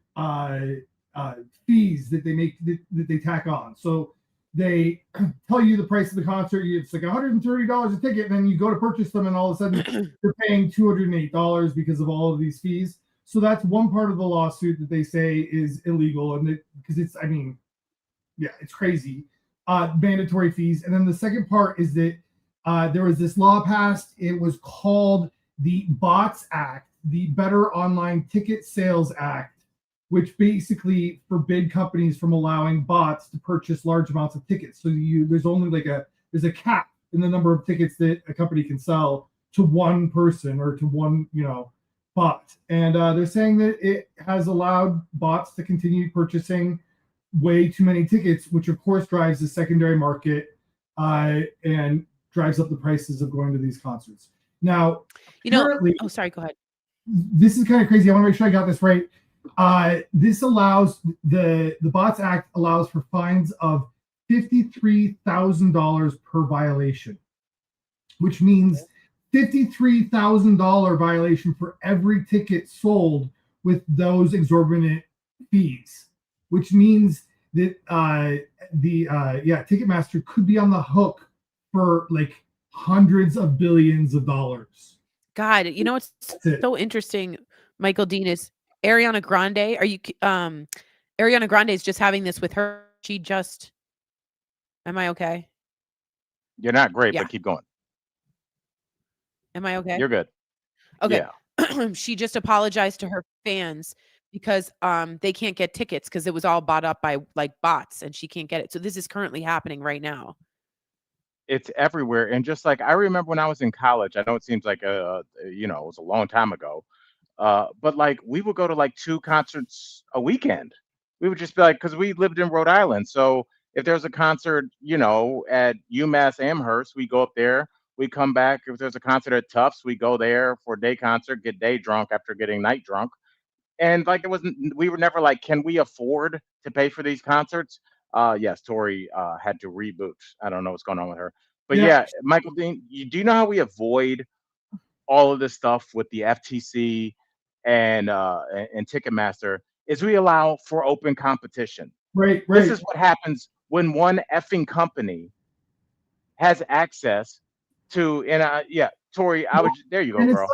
fees that they make that they tack on. So they tell you the price of the concert. It's like $130 a ticket, and then you go to purchase them, and all of a sudden you're paying $208 because of all of these fees. So that's one part of the lawsuit that they say is illegal, and because it's, I mean, yeah, it's crazy. Mandatory fees, and then the second part is that there was this law passed. It was called the BOTS Act, the Better Online Ticket Sales Act, which basically forbid companies from allowing bots to purchase large amounts of tickets. So there's only there's a cap in the number of tickets that a company can sell to one person or to one, bot. And they're saying that it has allowed bots to continue purchasing way too many tickets, which of course drives the secondary market and drives up the prices of going to these concerts. Now, oh, sorry, go ahead. This is kind of crazy. I want to make sure I got this right. This allows the BOTS Act allows for fines of $53,000 per violation, which means $53,000 violation for every ticket sold with those exorbitant fees, which means that Ticketmaster could be on the hook for like hundreds of billions of dollars. God, what's so interesting, Michael Dean, is Ariana Grande. Are you Ariana Grande is just having this with her. Am I okay? You're not great, Yeah. but keep going. Am I okay? You're good. Okay. Yeah. She just apologized to her fans because they can't get tickets because it was all bought up by like bots and she can't get it. So this is currently happening right now. It's everywhere. And just like I remember when I was in college, I know it seems like it was a long time ago. But like we would go to like 2 concerts a weekend. We would just be like, because we lived in Rhode Island. So if there's a concert, at UMass Amherst, we go up there, we come back. If there's a concert at Tufts, we go there for a day concert, get day drunk after getting night drunk. And like we were never like, can we afford to pay for these concerts? Yes, Tori had to reboot. I don't know what's going on with her. But yeah, Michael Dean, do you know how we avoid all of this stuff with the FTC and Ticketmaster is we allow for open competition. Right. This is what happens when one effing company has access to, Tori, there you go, girl.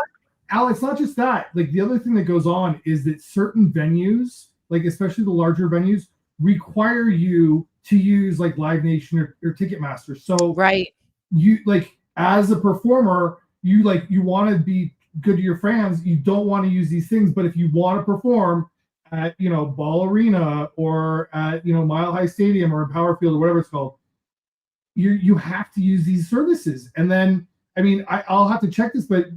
Alex, not just that. Like the other thing that goes on is that certain venues, like especially the larger venues, require you to use like Live Nation or Ticketmaster. So right, you like as a performer, you want to be good to your fans. You don't want to use these things, but if you want to perform at Ball Arena or at Mile High Stadium or Power Field or whatever it's called, you have to use these services. And then I'll have to check this, but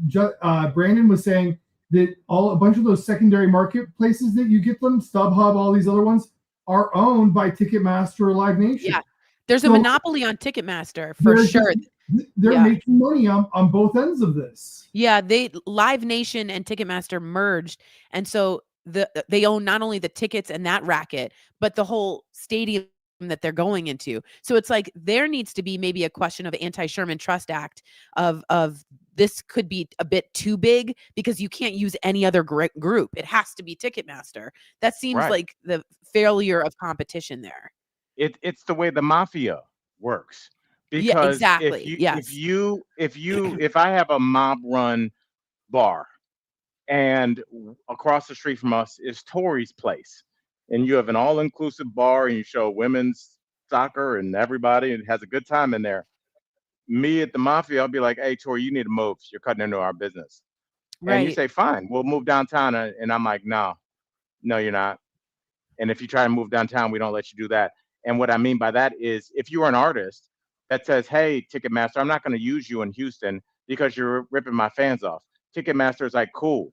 Brandon was saying that a bunch of those secondary marketplaces that you get them, StubHub, all these other ones, are owned by Ticketmaster or Live Nation. Yeah, there's a monopoly on Ticketmaster for sure. They're Yeah. making money on both ends of this. Yeah, Live Nation and Ticketmaster merged, and so they own not only the tickets and that racket, but the whole stadium that they're going into. So it's like there needs to be maybe a question of anti-Sherman Trust Act of this could be a bit too big because you can't use any other group. It has to be Ticketmaster. That seems Right. like the failure of competition there. It's the way the mafia works. Yeah, Because exactly. Yes. if I have a mob run bar and across the street from us is Tori's place, and you have an all inclusive bar and you show women's soccer and everybody and has a good time in there. Me at the mafia, I'll be like, "Hey, Tori, you need to move. You're cutting into our business." And you Right. say, "Fine, we'll move downtown." And I'm like, "No, no, you're not. And if you try to move downtown, we don't let you do that." And what I mean by that is if you're an artist that says, "Hey, Ticketmaster, I'm not going to use you in Houston because you're ripping my fans off." Ticketmaster is like, "Cool.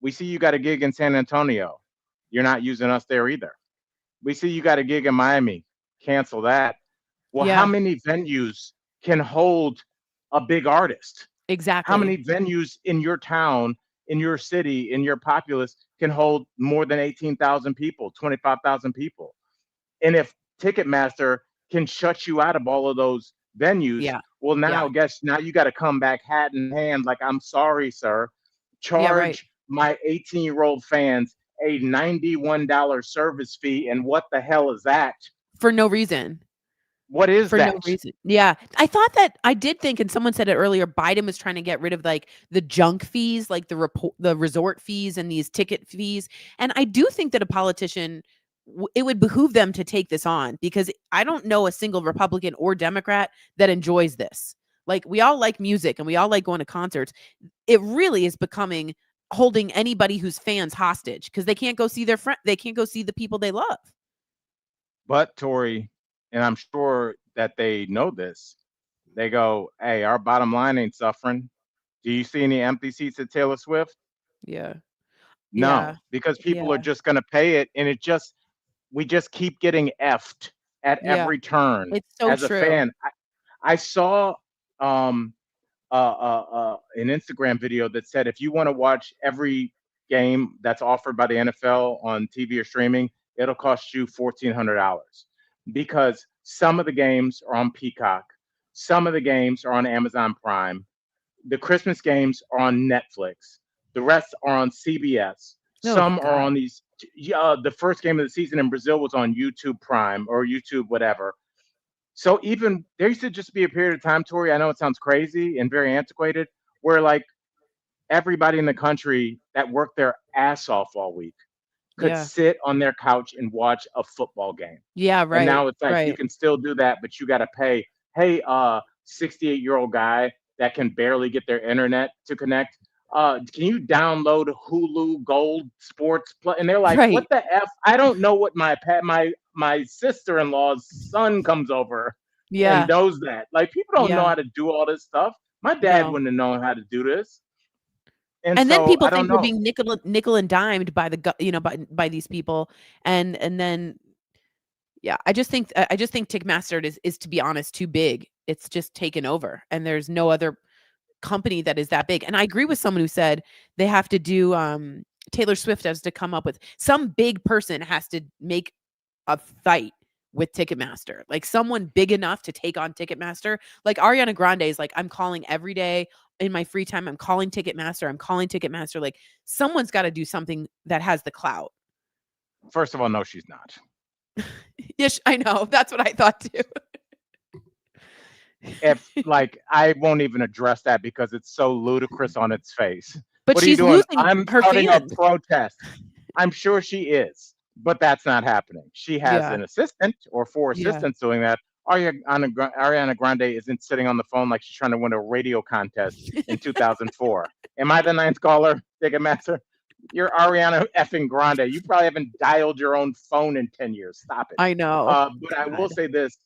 We see you got a gig in San Antonio. You're not using us there either. We see you got a gig in Miami. Cancel that." Well, how Yeah, many venues can hold a big artist? How exactly. many venues in your town, in your city, in your populace can hold more than 18,000 people, 25,000 people? And if Ticketmaster can shut you out of all of those venues, Yeah. well, Yeah. now you got to come back hat in hand. Like, I'm sorry, sir. Yeah, right. Charge my 18-year-old fans a $91 service fee. And what the hell is that? For no reason. What is For no that? reason. Yeah. I did think, and someone said it earlier, Biden was trying to get rid of like the junk fees, like the resort fees and these ticket fees. And I do think that a politician, it would behoove them to take this on because I don't know a single Republican or Democrat that enjoys this. Like we all like music and we all like going to concerts. It really is becoming holding anybody who's fans hostage because they can't go see their friend. They can't go see the people they love. But Tori, and I'm sure that they know this, they go, "Hey, our bottom line ain't suffering. Do you see any empty seats at Taylor Swift?" Yeah. No, Yeah. because people are Yeah. just going to pay it. And we just keep getting effed at Yeah. every turn. It's so As a true. fan, I saw um, an Instagram video that said if you want to watch every game that's offered by the NFL on TV or streaming, it'll cost you $1,400 because some of the games are on Peacock, some of the games are on Amazon Prime, the Christmas games are on Netflix, the rest are on CBS, Oh some are God. on these. The first game of the season in Brazil was on YouTube Prime or YouTube whatever. So even there used to just be a period of time, Tori, I know it sounds crazy and very antiquated, where like everybody in the country that worked their ass off all week could Yeah. sit on their couch and watch a football game. Yeah, And right. now it's like you Right. can still do that, but you got to pay. Hey, 68-year-old guy that can barely get their internet to connect. Can you download Hulu Gold Sports Plus? And they're like, "What Right. the f? I don't know what my sister-in-law's son comes over and Yeah. knows that. Like people don't know Yeah. how to do all this stuff. My dad No. wouldn't have known how to do this. And And then so people I don't think they're know. being nickel and dimed by by these people. And then yeah, I just think Ticketmaster is to be honest too big. It's just taken over and there's no other company that is that big. And I agree with someone who said they have to do Taylor Swift has to come up with some big person has to make a fight with Ticketmaster. Like someone big enough to take on Ticketmaster. Like Ariana Grande is like, I'm calling every day in my free time. I'm calling Ticketmaster. I'm calling Ticketmaster. Like someone's got to do something that has the clout. First of all, no, she's not. Yes, I know. That's what I thought too. If like I won't even address that because it's so ludicrous on its face. But What are you she's doing? losing I'm her starting a fans. protest. I'm sure she is, but that's not happening. She has Yeah. an assistant or four Yeah. assistants doing that. Ariana Grande isn't sitting on the phone like she's trying to win a radio contest in 2004. Am I the ninth caller, Ticketmaster? You're Ariana effing Grande. You probably haven't dialed your own phone in 10 years. Stop it. I know. But I will God. say this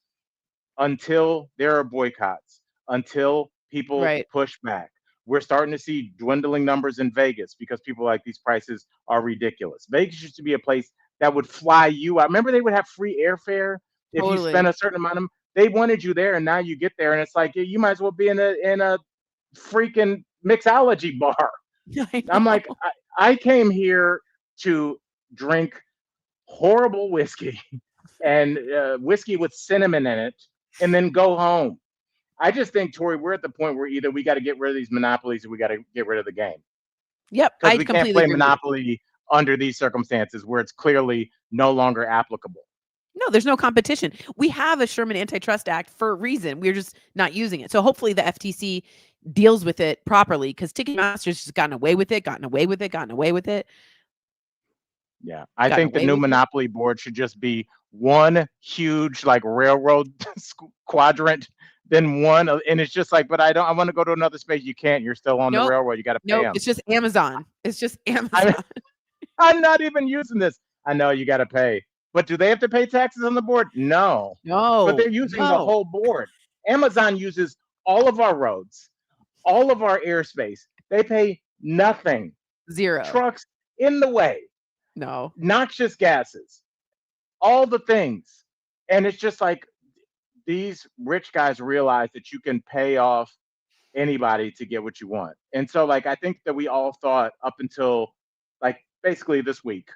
until there are boycotts, until people Right. push back, we're starting to see dwindling numbers in Vegas because people are like these prices are ridiculous. Vegas used to be a place that would fly you out. Remember, they would have free airfare if you spent Totally. a certain amount of. They wanted you there, and now you get there, and it's like you might as well be in a freaking mixology bar. I I'm know. like, I came here to drink horrible whiskey and whiskey with cinnamon in it, and then go home. I just think, Tori, we're at the point where either we got to get rid of these monopolies or we got to get rid of the game, Yep, because I we can't completely play agree with you. Monopoly under these circumstances where it's clearly no longer applicable. No, there's no competition. We have a Sherman Antitrust Act for a reason. We're just not using it. So hopefully the FTC deals with it properly, because Ticketmaster's just gotten away with it. Yeah, I Gotten think the away new with it. Monopoly board should just be one huge like railroad quadrant, then one, and it's just like, but I want to go to another space. You can't. You're still on the Nope. railroad. You got to pay Nope. them. It's just Amazon. It's just Amazon. I'm not even using this. I know you got to pay, but do they have to pay taxes on the board? No, but they're using the No. whole board. Amazon uses all of our roads, all of our airspace. They pay nothing. Zero. Trucks in the way, No. noxious gases, all the things. And it's just like these rich guys realize that you can pay off anybody to get what you want. And so, like, I think that we all thought up until like basically this week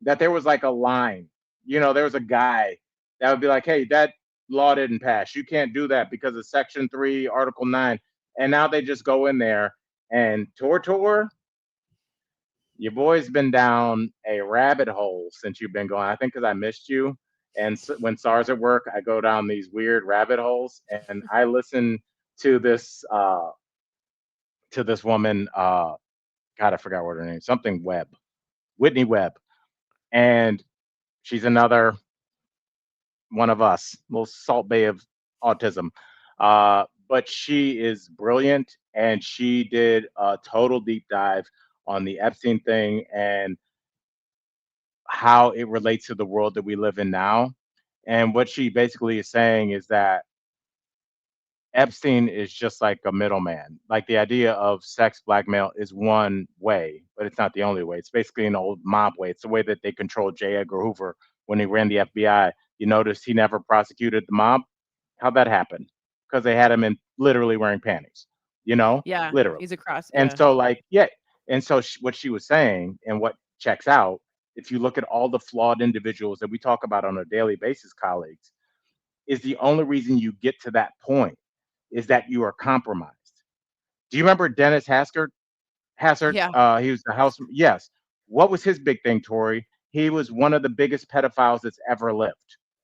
that there was like a line, there was a guy that would be like, hey, that law didn't pass. You can't do that because of Section 3, Article 9. And now they just go in there and Tor, your boy's been down a rabbit hole since you've been going. I think because I missed you. And when SAR's at work, I go down these weird rabbit holes, and I listen to this woman. God, I forgot what her name. Something Webb, Whitney Webb, and she's another one of us, little Salt Bay of autism. But she is brilliant, and she did a total deep dive on the Epstein thing and how it relates to the world that we live in now. And what she basically is saying is that Epstein is just like a middleman. Like the idea of sex blackmail is one way, but it's not the only way. It's basically an old mob way. It's the way that they controlled J. Edgar Hoover when he ran the FBI. You notice he never prosecuted the mob. How'd that happen? Because they had him in literally wearing panties, Yeah. literally. He's a cross. And Yeah. so, like, yeah. And so, what she was saying and what checks out, if you look at all the flawed individuals that we talk about on a daily basis, colleagues, is the only reason you get to that point is that you are compromised. Do you remember Dennis Hassard? Yeah. He was the house. Yes. What was his big thing, Tori? He was one of the biggest pedophiles that's ever lived.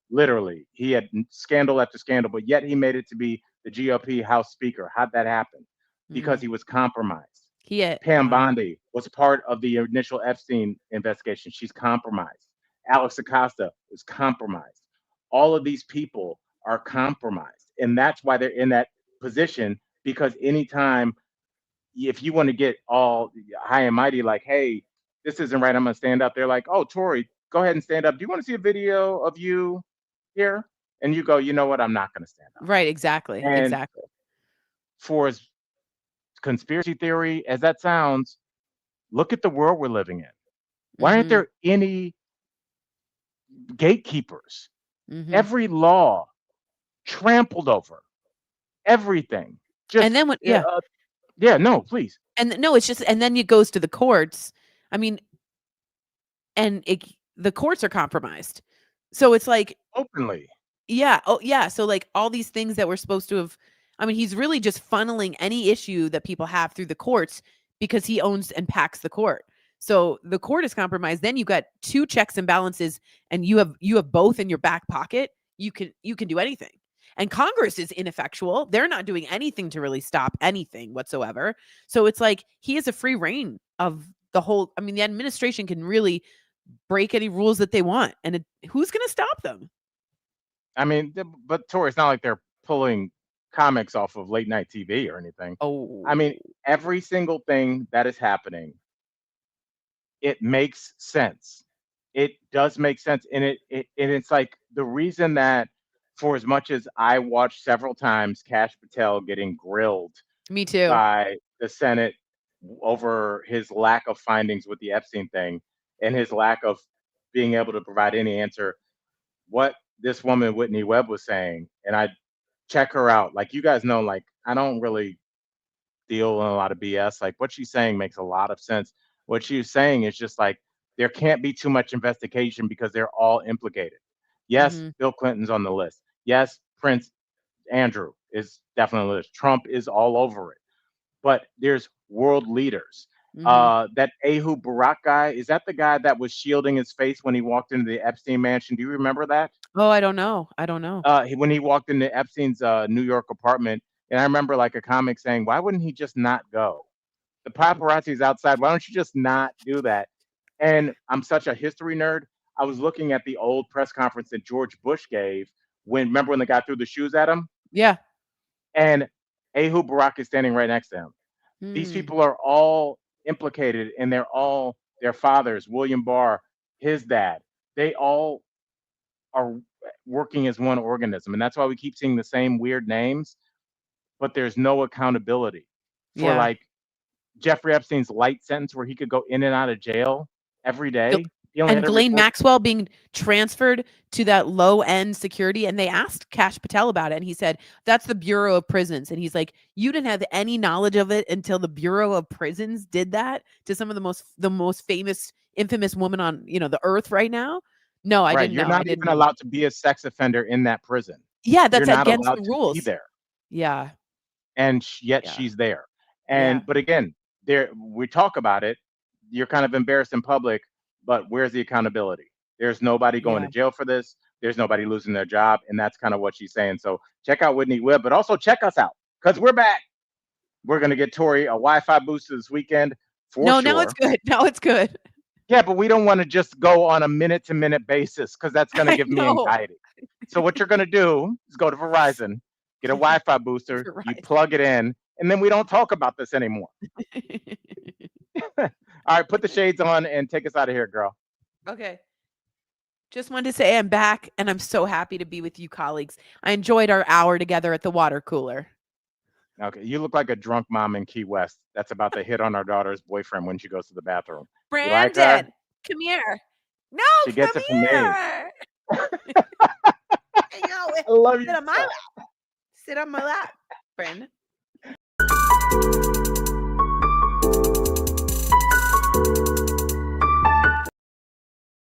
Literally, he had scandal after scandal, but yet he made it to be the GOP House Speaker. How'd that happen? Because he was compromised. Pam Bondi was part of the initial Epstein investigation. She's compromised. Alex Acosta was compromised. All of these people are compromised, and that's why they're in that position. Because anytime, if you want to get all high and mighty, like, hey, this isn't right, I'm gonna stand up. They're like, oh, Tori, go ahead and stand up. Do you want to see a video of you here? And you go, you know what? I'm not gonna stand up. Right. Exactly. And Exactly. for as conspiracy theory as that sounds, look at the world we're living in. Why aren't there any gatekeepers? Every law trampled over, everything. Just And then no, please. and no, it's just, and then it goes to the courts. I mean, and the courts are compromised. So it's like, Openly. yeah. Oh, yeah. So like all these things that we're supposed to have, I mean, he's really just funneling any issue that people have through the courts because he owns and packs the court. So the court is compromised. Then you've got two checks and balances, and you have both in your back pocket. You can do anything. And Congress is ineffectual. They're not doing anything to really stop anything whatsoever. So it's like he has a free reign of the whole. I mean, the administration can really break any rules that they want, and who's going to stop them? I mean, but Tori, it's not like they're pulling comics off of late night TV or anything. Oh, I mean, every single thing that is happening, it makes sense. It does make sense, and it's like the reason that, for as much as I watched several times Kash Patel getting grilled me too. by the Senate over his lack of findings with the Epstein thing and his lack of being able to provide any answer, what this woman Whitney Webb was saying, and I check her out. Like you guys know, like I don't really deal in a lot of BS. Like what she's saying makes a lot of sense. What she's saying is just like there can't be too much investigation because they're all implicated. Yes, Mm-hmm. Bill Clinton's on the list. Yes, Prince Andrew is definitely on the list. Trump is all over it. But there's world leaders. Mm-hmm. That Ehud Barak guy, is that the guy that was shielding his face when he walked into the Epstein mansion? Do you remember that? Oh, I don't know. I don't know. When he walked into Epstein's New York apartment, and I remember like a comic saying, "Why wouldn't he just not go? The paparazzi's outside. Why don't you just not do that?" And I'm such a history nerd. I was looking at the old press conference that George Bush gave remember when the guy threw the shoes at him? Yeah. And Ehud Barak is standing right next to him. These Mm. people are all implicated, and they're all their fathers. William Barr, his dad. They all are working as one organism, and that's why we keep seeing the same weird names. But there's no accountability for Yeah. like Jeffrey Epstein's light sentence, where he could go in and out of jail every Yep. day. He only And had to Ghislaine report. Maxwell being transferred to that low end security. And they asked Kash Patel about it. And he said, that's the Bureau of Prisons. And he's like, you didn't have any knowledge of it until the Bureau of Prisons did that to some of the most famous, infamous woman on, the earth right now. No, I Right, didn't you're know. I not didn't even know. allowed to be a sex offender in that prison. Yeah, You're that's not against allowed the to be rules. there. Yeah. And yet Yeah. she's there. Yeah. But again, we talk about it. You're kind of embarrassed in public, but where's the accountability? There's nobody going Yeah. to jail for this. There's nobody losing their job, and that's kind of what she's saying. So check out Whitney Webb, but also check us out because we're back. We're gonna get Tori a Wi-Fi booster this weekend for No, sure. now it's good. Now it's good. Yeah, but we don't want to just go on a minute-to-minute basis because that's gonna I give me know. anxiety. So what you're gonna do is go to Verizon, get a Wi-Fi booster, you Verizon. plug it in, and then we don't talk about this anymore. All right, put the shades on and take us out of here, girl. Okay. Just wanted to say I'm back and I'm so happy to be with you colleagues. I enjoyed our hour together at the water cooler. Okay, you look like a drunk mom in Key West that's about to hit on our daughter's boyfriend when she goes to the bathroom. You like her? Brandon, come here. No, She gets come it from me. here. Hang out with I love you. sit on my lap. Sit on my lap, Brandon.